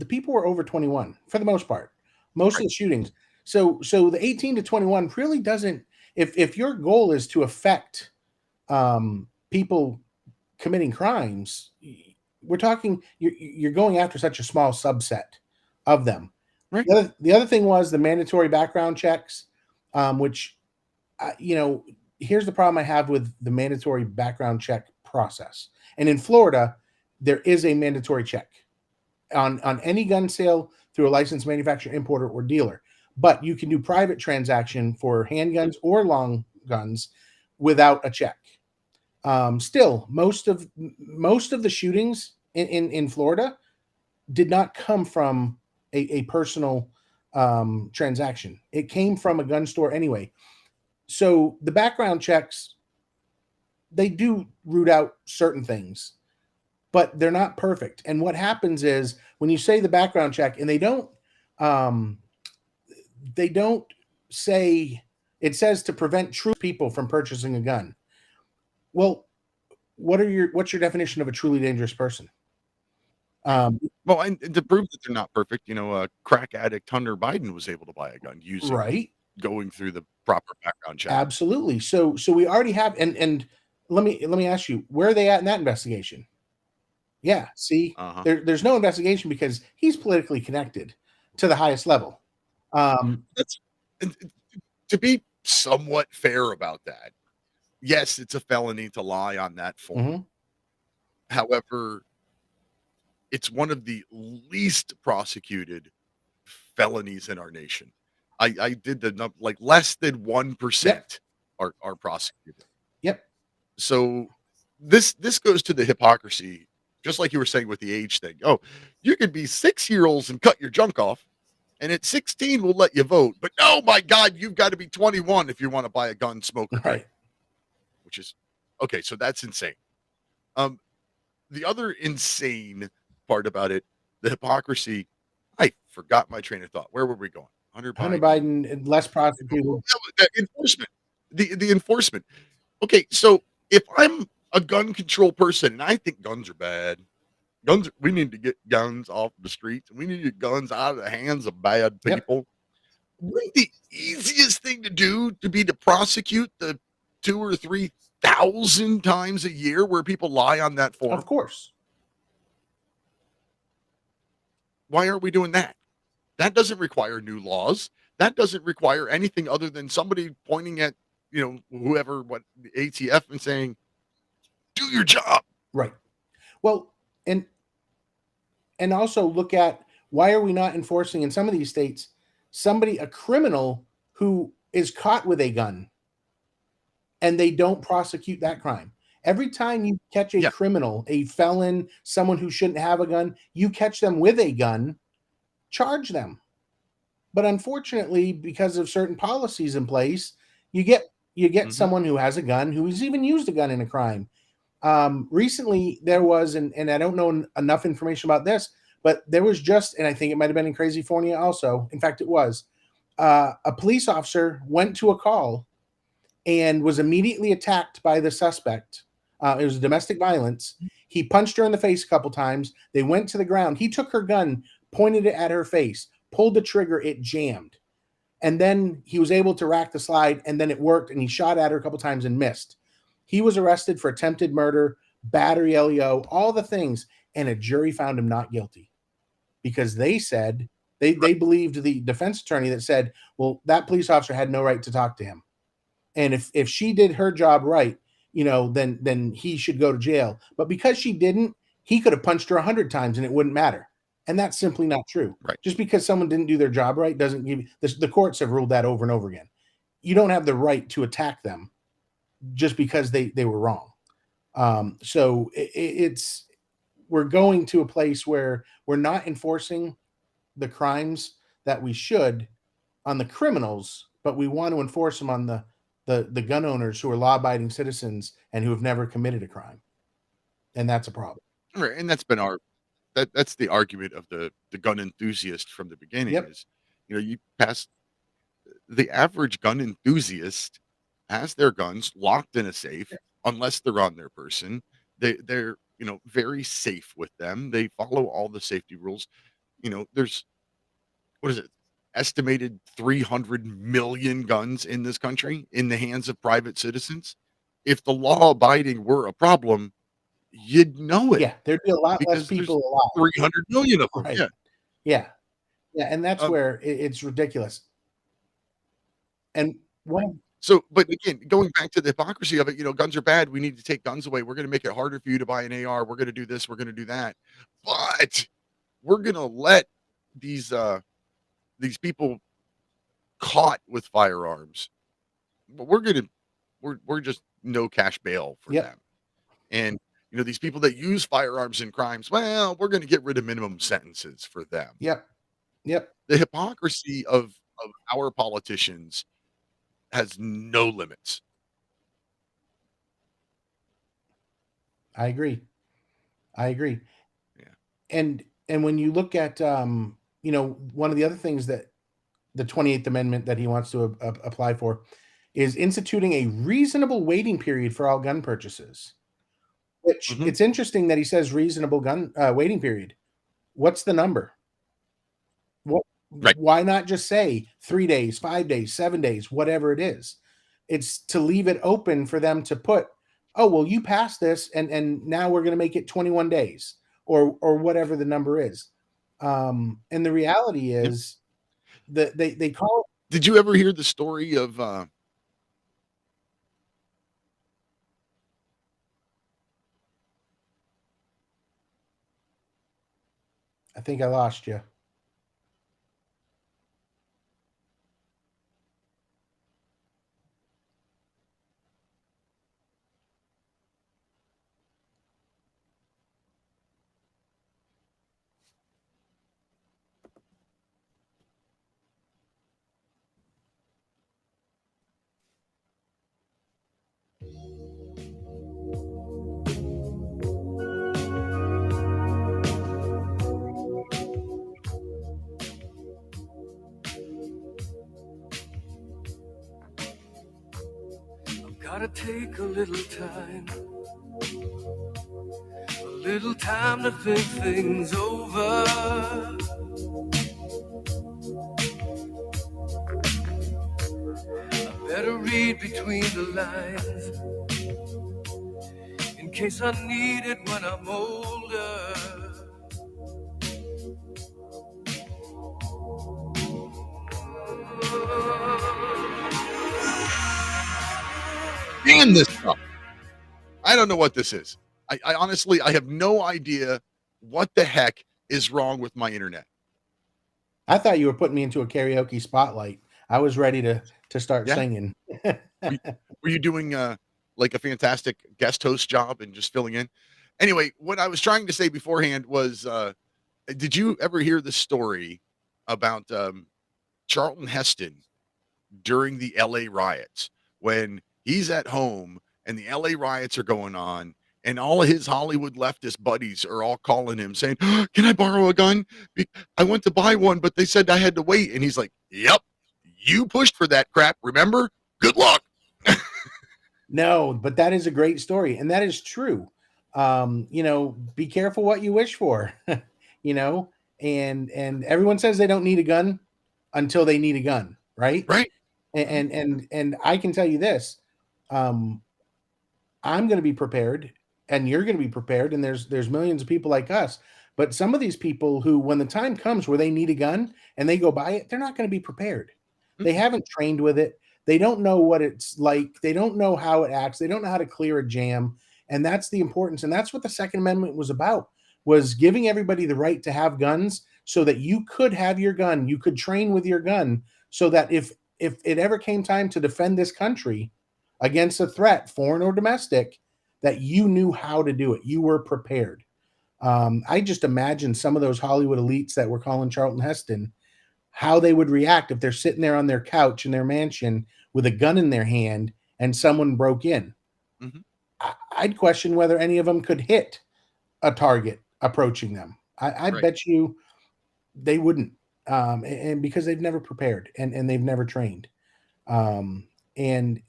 [SPEAKER 6] people were over 21 for the most part. Most of the shootings. So the 18 to 21 really doesn't, if your goal is to affect people committing crimes, we're talking, you're going after such a small subset of them. Right. The other thing was the mandatory background checks, which, here's the problem I have with the mandatory background check process. And in Florida, there is a mandatory check on any gun sale through a licensed manufacturer, importer, or dealer. But you can do private transaction for handguns or long guns without a check. Still, most of the shootings in Florida did not come from a personal transaction. It came from a gun store anyway. So the background checks, they do root out certain things, but they're not perfect. And what happens is when you say the background check, and they don't say, it says to prevent true people from purchasing a gun. Well, what's your definition of a truly dangerous person?
[SPEAKER 4] And to prove that they're not perfect, a crack addict Hunter Biden was able to buy a gun using going through the proper background check.
[SPEAKER 6] Absolutely. So we already have, and let me ask you, where are they at in that investigation? Yeah, see, there's no investigation because he's politically connected to the highest level.
[SPEAKER 4] To be somewhat fair about that, yes, it's a felony to lie on that form.
[SPEAKER 6] Mhm.
[SPEAKER 4] However, it's one of the least prosecuted felonies in our nation. I did the like less than 1% are prosecuted.
[SPEAKER 6] Yep.
[SPEAKER 4] So this goes to the hypocrisy, just like you were saying with the age thing. Oh, you could be 6-year-olds and cut your junk off, and at 16 we'll let you vote. But oh my God, you've got to be 21 if you want to buy a gun, smoke, or drink.
[SPEAKER 6] Right.
[SPEAKER 4] Which is okay. So that's insane. The other insane part about it, the hypocrisy. I forgot my train of thought. Where were we going? Hunter
[SPEAKER 6] Biden less prosecuted.
[SPEAKER 4] The enforcement. The enforcement. Okay, so if I'm a gun control person and I think guns are bad, we need to get guns off the streets. We need to get guns out of the hands of bad people. Wouldn't the easiest thing to do to be to prosecute the 2,000 or 3,000 times a year where people lie on that form?
[SPEAKER 6] Of course.
[SPEAKER 4] Why aren't we doing that? That doesn't require new laws. That doesn't require anything other than somebody pointing at, whoever, what the ATF, and saying, do your job.
[SPEAKER 6] Right. Well, and also look at, why are we not enforcing in some of these states a criminal who is caught with a gun and they don't prosecute that crime? Every time you catch a criminal, a felon, someone who shouldn't have a gun, you catch them with a gun, charge them. But unfortunately, because of certain policies in place, you get someone who has a gun, who has even used a gun in a crime. Recently, there was, and I don't know enough information about this, but there was just, and I think it might have been in California also. In fact, it was a police officer went to a call and was immediately attacked by the suspect. It was domestic violence. He punched her in the face a couple times. They went to the ground. He took her gun, pointed it at her face, pulled the trigger, it jammed. And then he was able to rack the slide, and then it worked, and he shot at her a couple times and missed. He was arrested for attempted murder, battery, LEO, all the things, and a jury found him not guilty because they said, they believed the defense attorney that said, well, that police officer had no right to talk to him. And if she did her job right, then he should go to jail. But because she didn't, he could have punched her 100 times and it wouldn't matter. And that's simply not true.
[SPEAKER 4] Right.
[SPEAKER 6] Just because someone didn't do their job right doesn't give you, the courts have ruled that over and over again. You don't have the right to attack them just because they were wrong. So we're going to a place where we're not enforcing the crimes that we should on the criminals, but we want to enforce them on the gun owners who are law-abiding citizens and who have never committed a crime. And that's a problem.
[SPEAKER 4] Right. And that's been that's the argument of the gun enthusiast from the beginning. Is, you pass the average gun enthusiast has their guns locked in a safe unless they're on their person. They're very safe with them. They follow all the safety rules. There's, what is it, estimated 300 million guns in this country in the hands of private citizens. If the law abiding were a problem, you'd know it.
[SPEAKER 6] Yeah, there'd be a lot less people alive.
[SPEAKER 4] 300 million of them.
[SPEAKER 6] Right. Yeah. And that's where it's ridiculous. And
[SPEAKER 4] but again, going back to the hypocrisy of it, guns are bad. We need to take guns away. We're going to make it harder for you to buy an AR. We're going to do this. We're going to do that. But we're going to let these people caught with firearms. But we're just no cash bail for them. And these people that use firearms in crimes, well, we're going to get rid of minimum sentences for them.
[SPEAKER 6] Yep.
[SPEAKER 4] The hypocrisy of our politicians has no limits.
[SPEAKER 6] I agree.
[SPEAKER 4] Yeah.
[SPEAKER 6] And when you look at one of the other things that the 28th Amendment that he wants to apply for is instituting a reasonable waiting period for all gun purchases. Which it's interesting that he says reasonable gun waiting period. What's the number? Why not just say 3 days, 5 days, 7 days, whatever it is? It's to leave it open for them to put, oh, well, you passed this and now we're going to make it 21 days or whatever the number is. And the reality is that they call.
[SPEAKER 4] Did you ever hear the story of
[SPEAKER 6] I think I lost you.
[SPEAKER 15] Gotta take a little time to think things over. I better read between the lines in case I need it when I'm older.
[SPEAKER 4] And this stuff. I don't know what this is. I honestly, I have no idea what the heck is wrong with my internet.
[SPEAKER 6] I thought you were putting me into a karaoke spotlight. I was ready to start singing.
[SPEAKER 4] Were you doing like a fantastic guest host job and just filling in? Anyway, what I was trying to say beforehand was, did you ever hear the story about Charlton Heston during the LA riots when he's at home and the LA riots are going on and all of his Hollywood leftist buddies are all calling him saying, "Can I borrow a gun? I went to buy one, but they said I had to wait." And he's like, "Yep, you pushed for that crap. Remember? Good luck."
[SPEAKER 6] No, but that is a great story. And that is true. Be careful what you wish for, and everyone says they don't need a gun until they need a gun. Right.
[SPEAKER 4] Right.
[SPEAKER 6] And I can tell you this, I'm going to be prepared and you're going to be prepared. And there's millions of people like us, but some of these people who, when the time comes where they need a gun and they go buy it, they're not going to be prepared. They haven't trained with it. They don't know what it's like. They don't know how it acts. They don't know how to clear a jam. And that's the importance. And that's what the Second Amendment was about, was giving everybody the right to have guns so that you could have your gun. You could train with your gun so that if it ever came time to defend this country against a threat, foreign or domestic, that you knew how to do it. You were prepared. I just imagine some of those Hollywood elites that were calling Charlton Heston, how they would react if they're sitting there on their couch in their mansion with a gun in their hand and someone broke in.
[SPEAKER 4] Mm-hmm.
[SPEAKER 6] I'd question whether any of them could hit a target approaching them. I bet you they wouldn't, and because they've never prepared and they've never trained. And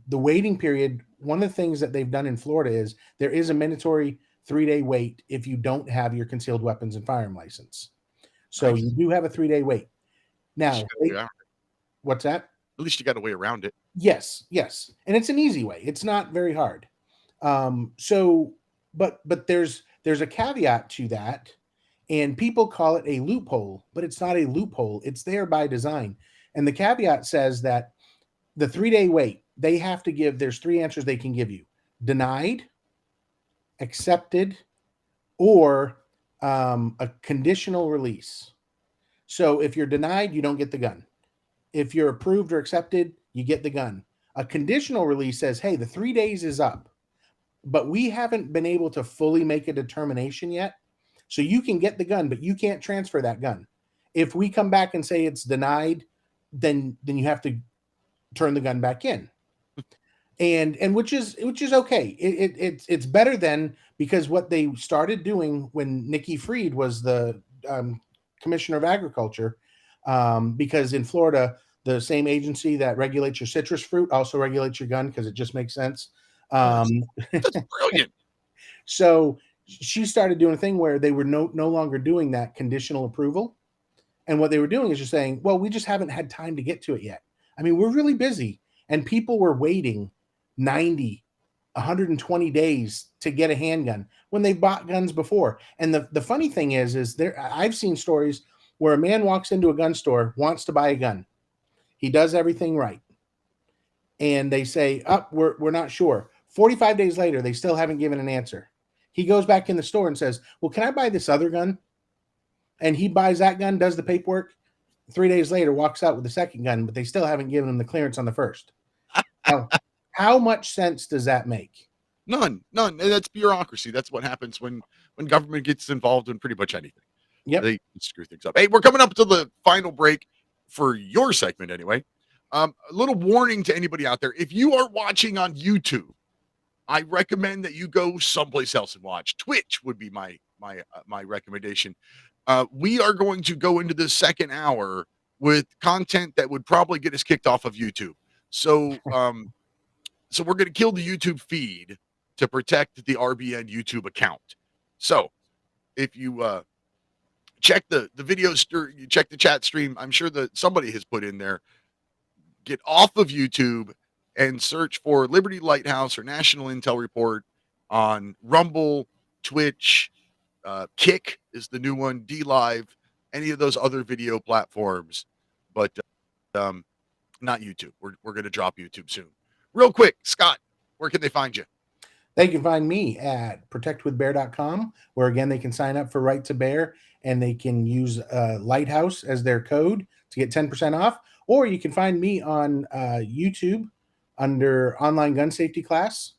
[SPEAKER 6] the waiting period, one of the things that they've done in Florida is there is a mandatory 3-day wait if you don't have your concealed weapons and firearm license. So you do have a 3-day wait. Now, what's that?
[SPEAKER 4] At least you got a way around it.
[SPEAKER 6] Yes. And it's an easy way. It's not very hard. But there's a caveat to that, and people call it a loophole, but it's not a loophole. It's there by design. And the caveat says that the 3-day wait, they have to give, there's 3 answers they can give you: denied, accepted, or a conditional release. So if you're denied, you don't get the gun. If you're approved or accepted, you get the gun. A conditional release says, hey, the 3 days is up, but we haven't been able to fully make a determination yet. So you can get the gun, but you can't transfer that gun. If we come back and say it's denied, then you have to turn the gun back in. And which is okay. It's better than, because what they started doing when Nikki Fried was the Commissioner of Agriculture, because in Florida, the same agency that regulates your citrus fruit also regulates your gun, because it just makes sense.
[SPEAKER 4] That's brilliant.
[SPEAKER 6] So she started doing a thing where they were no longer doing that conditional approval. And what they were doing is just saying, well, we just haven't had time to get to it yet. I mean, we're really busy. And people were waiting 90, 120 days to get a handgun when they bought guns before. And the funny thing is there, I've seen stories where a man walks into a gun store, wants to buy a gun. He does everything right. And they say, we're not sure. 45 days later, they still haven't given an answer. He goes back in the store and says, well, can I buy this other gun? and he buys that gun, does the paperwork, 3 days later walks out with the second gun, but they still haven't given him the clearance on the first. Now, how much sense does that make?
[SPEAKER 4] None. And that's bureaucracy. That's what happens when government gets involved in pretty much anything.
[SPEAKER 6] Yep.
[SPEAKER 4] They screw things up. Hey, we're coming up to the final break for your segment anyway. A little warning to anybody out there. If you are watching on YouTube, I recommend that you go someplace else and watch. Twitch would be my recommendation. We are going to go into the second hour with content that would probably get us kicked off of YouTube. So so we're going to kill the YouTube feed to protect the RBN YouTube account. So if you check the videos, you check the chat stream, I'm sure that somebody has put in there, get off of YouTube and search for Liberty Lighthouse or National Intel Report on Rumble, Twitch, Kick is the new one, DLive, any of those other video platforms, but not YouTube. We're going to drop YouTube soon. Real quick, Scott, where can they find you?
[SPEAKER 6] They can find me at protectwithbear.com, where again they can sign up for Right to Bear and they can use Lighthouse as their code to get 10% off. Or you can find me on YouTube under Online Gun Safety Class,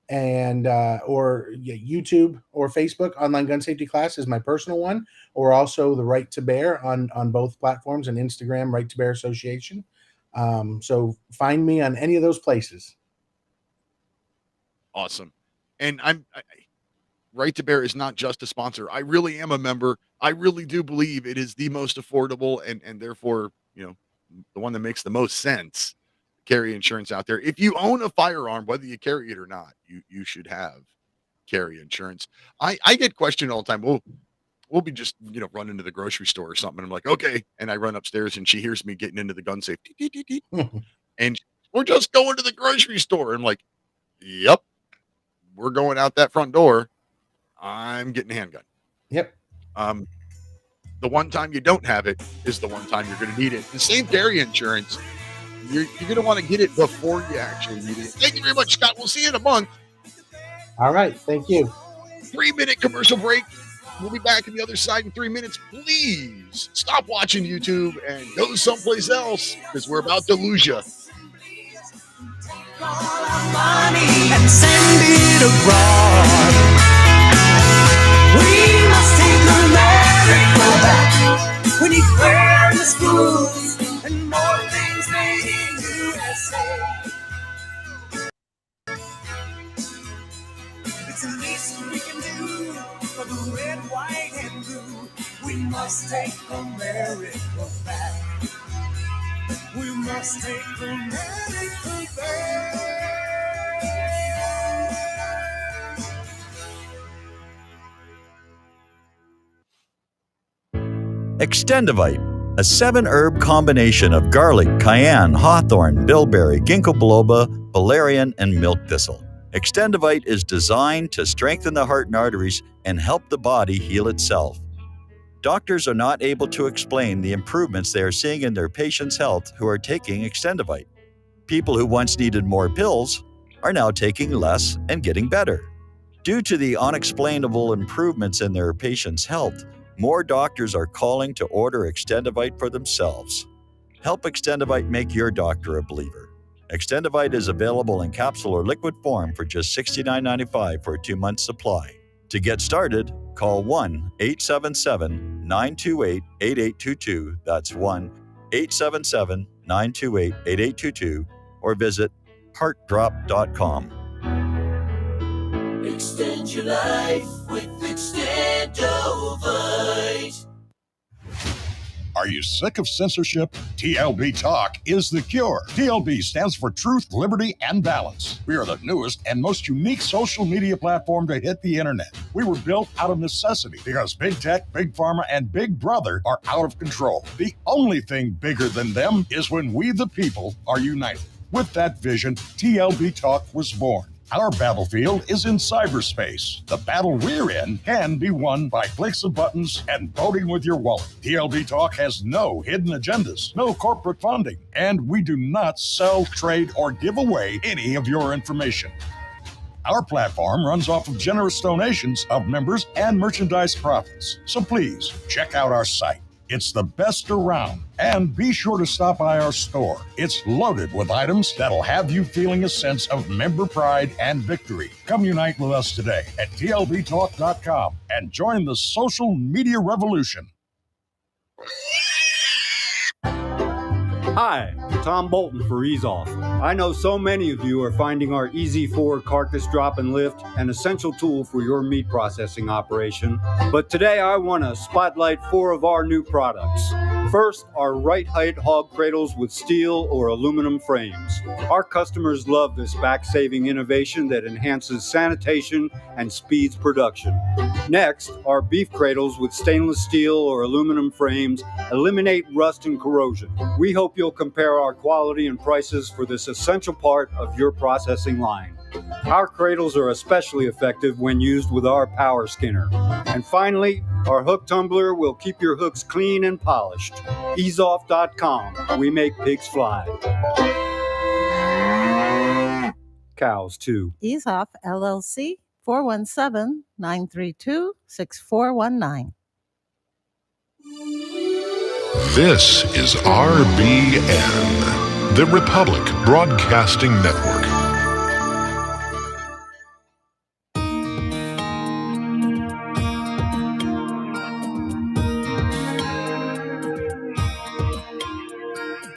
[SPEAKER 6] and YouTube or Facebook. Online Gun Safety Class is my personal one, or also the Right to Bear on both platforms, and Instagram, Right to Bear Association. So find me on any of those places.
[SPEAKER 4] Awesome. And Right to Bear is not just a sponsor. I really am a member. I really do believe it is the most affordable and therefore, the one that makes the most sense carry insurance out there. If you own a firearm, whether you carry it or not, you should have carry insurance. I get questioned all the time. We'll be just, running to the grocery store or something. I'm like, okay. And I run upstairs and she hears me getting into the gun safe. And we're just going to the grocery store. I'm like, yep, we're going out that front door. I'm getting a handgun.
[SPEAKER 6] Yep.
[SPEAKER 4] The one time you don't have it is the one time you're going to need it. The same carry insurance, you're going to want to get it before you actually need it. Thank you very much, Scott. We'll see you in a month.
[SPEAKER 6] All right. Thank you.
[SPEAKER 4] 3-minute commercial break. We'll be back on the other side in 3 minutes. Please stop watching YouTube and go someplace else because we're about to lose you.
[SPEAKER 15] Money and send it abroad. We must take America back. We need fair in the schools and more things made in USA. It's the least we can do for the red, white, and blue. We must take America back. We must take America back.
[SPEAKER 14] Extendivite, a 7-herb combination of garlic, cayenne, hawthorn, bilberry, ginkgo biloba, valerian, and milk thistle. Extendivite is designed to strengthen the heart and arteries and help the body heal itself. Doctors are not able to explain the improvements they are seeing in their patients' health who are taking Extendivite. People who once needed more pills are now taking less and getting better. Due to the unexplainable improvements in their patients' health, more doctors are calling to order Extendivite for themselves. Help Extendivite make your doctor a believer. Extendivite is available in capsule or liquid form for just $69.95 for a 2-month supply. To get started, call 1-877-928-8822. That's 1-877-928-8822 or visit heartdrop.com.
[SPEAKER 15] Extend your life with Extendovite.
[SPEAKER 16] Are you sick of censorship? TLB Talk is the cure. TLB stands for Truth, Liberty, and Balance. We are the newest and most unique social media platform to hit the internet. We were built out of necessity because big tech, big pharma, and big brother are out of control. The only thing bigger than them is when we, the people, are united. With that vision, TLB Talk was born. Our battlefield is in cyberspace. The battle we're in can be won by clicks of buttons and voting with your wallet. TLB Talk has no hidden agendas, no corporate funding, and we do not sell, trade, or give away any of your information. Our platform runs off of generous donations of members and merchandise profits. So please check out our site. It's the best around. And be sure to stop by our store. It's loaded with items that'll have you feeling a sense of member pride and victory. Come unite with us today at tlbtalk.com and join the social media revolution.
[SPEAKER 17] Hi, I'm Tom Bolton for Ease Off. I know so many of you are finding our Easy 4 carcass drop and lift an essential tool for your meat processing operation. But today I want to spotlight 4 of our new products. First, our right height hog cradles with steel or aluminum frames. Our customers love this back-saving innovation that enhances sanitation and speeds production. Next, our beef cradles with stainless steel or aluminum frames eliminate rust and corrosion. We hope you'll compare our quality and prices for this essential part of your processing line. Our cradles are especially effective when used with our power skinner. And finally, our hook tumbler will keep your hooks clean and polished. EaseOff.com. We make pigs fly. Cows, too.
[SPEAKER 18] Ease Off LLC, 417-932-6419.
[SPEAKER 19] This is RBN, the Republic Broadcasting Network.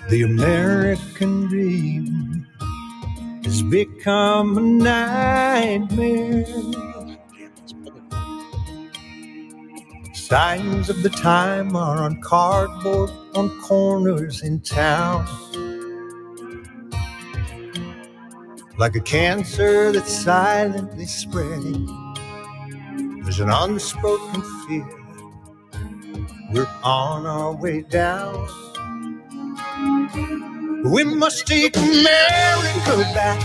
[SPEAKER 3] The American dream has become a nightmare. Signs of the time are on cardboard on corners in town. Like a cancer that's silently spreading, there's an unspoken fear. We're on our way down. We must take America back.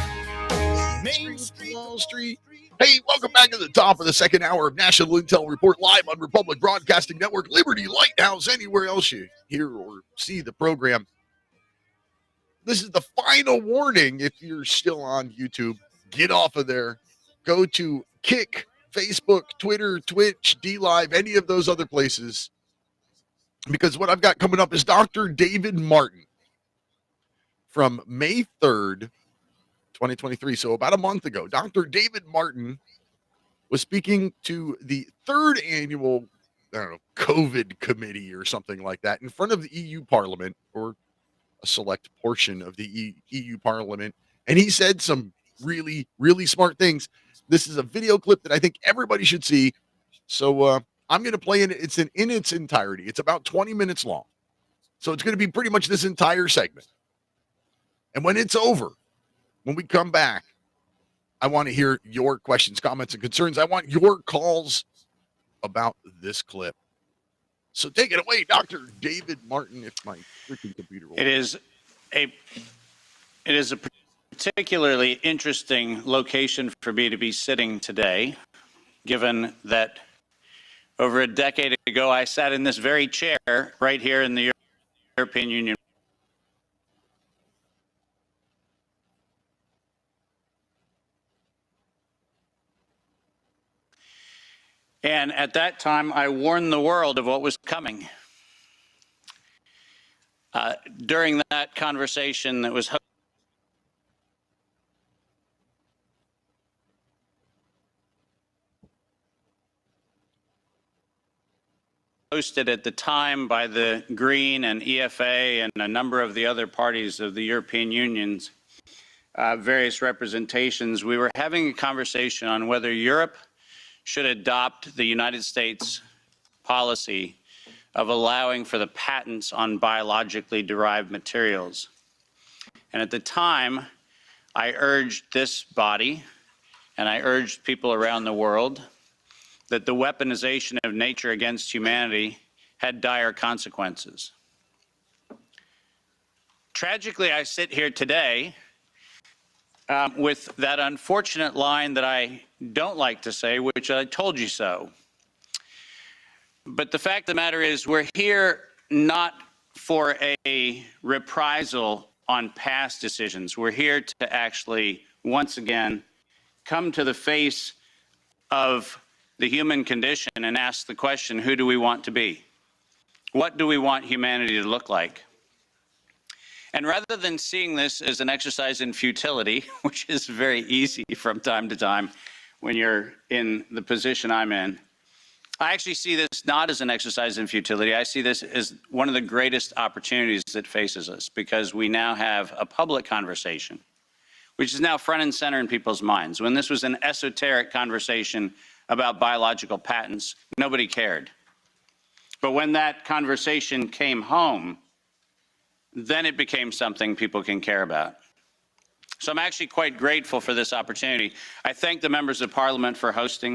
[SPEAKER 4] Main Street, Wall Street. Hey, welcome back to the top of the second hour of National Intel Report live on Republic Broadcasting Network, Liberty, Lighthouse, anywhere else you hear or see the program. This is the final warning. If you're still on YouTube, get off of there. Go to Kick, Facebook, Twitter, Twitch, DLive, any of those other places. Because what I've got coming up is Dr. David Martin from May 3rd, 2023. So about a month ago, Dr. David Martin was speaking to the 3rd annual, COVID committee or something like that in front of the EU Parliament, or a select portion of the EU Parliament. And he said some really, really smart things. This is a video clip that I think everybody should see. So I'm going to play it. It's in its entirety. It's about 20 minutes long. So it's going to be pretty much this entire segment. And when it's over, when we come back, I want to hear your questions, comments, and concerns. I want your calls about this clip. So take it away, Dr. David Martin, if my freaking computer will.
[SPEAKER 20] It is a particularly interesting location for me to be sitting today, given that over a decade ago, I sat in this very chair right here in the European Union. And at that time, I warned the world of what was coming. During that conversation that was hosted at the time by the Green and EFA and a number of the other parties of the European Union's various representations, we were having a conversation on whether Europe should adopt the United States policy of allowing for the patents on biologically derived materials. And at the time, I urged this body, and I urged people around the world, that the weaponization of nature against humanity had dire consequences. Tragically, I sit here today with that unfortunate line that I don't like to say, which I told you so. But the fact of the matter is, we're here not for a reprisal on past decisions. We're here to actually, once again, come to the face of the human condition and ask the question, who do we want to be? What do we want humanity to look like? And rather than seeing this as an exercise in futility, which is very easy from time to time when you're in the position I'm in, I actually see this not as an exercise in futility. I see this as one of the greatest opportunities that faces us, because we now have a public conversation, which is now front and center in people's minds. When this was an esoteric conversation about biological patents, nobody cared. But when that conversation came home, then it became something people can care about. So I'm actually quite grateful for this opportunity. I thank the members of Parliament for hosting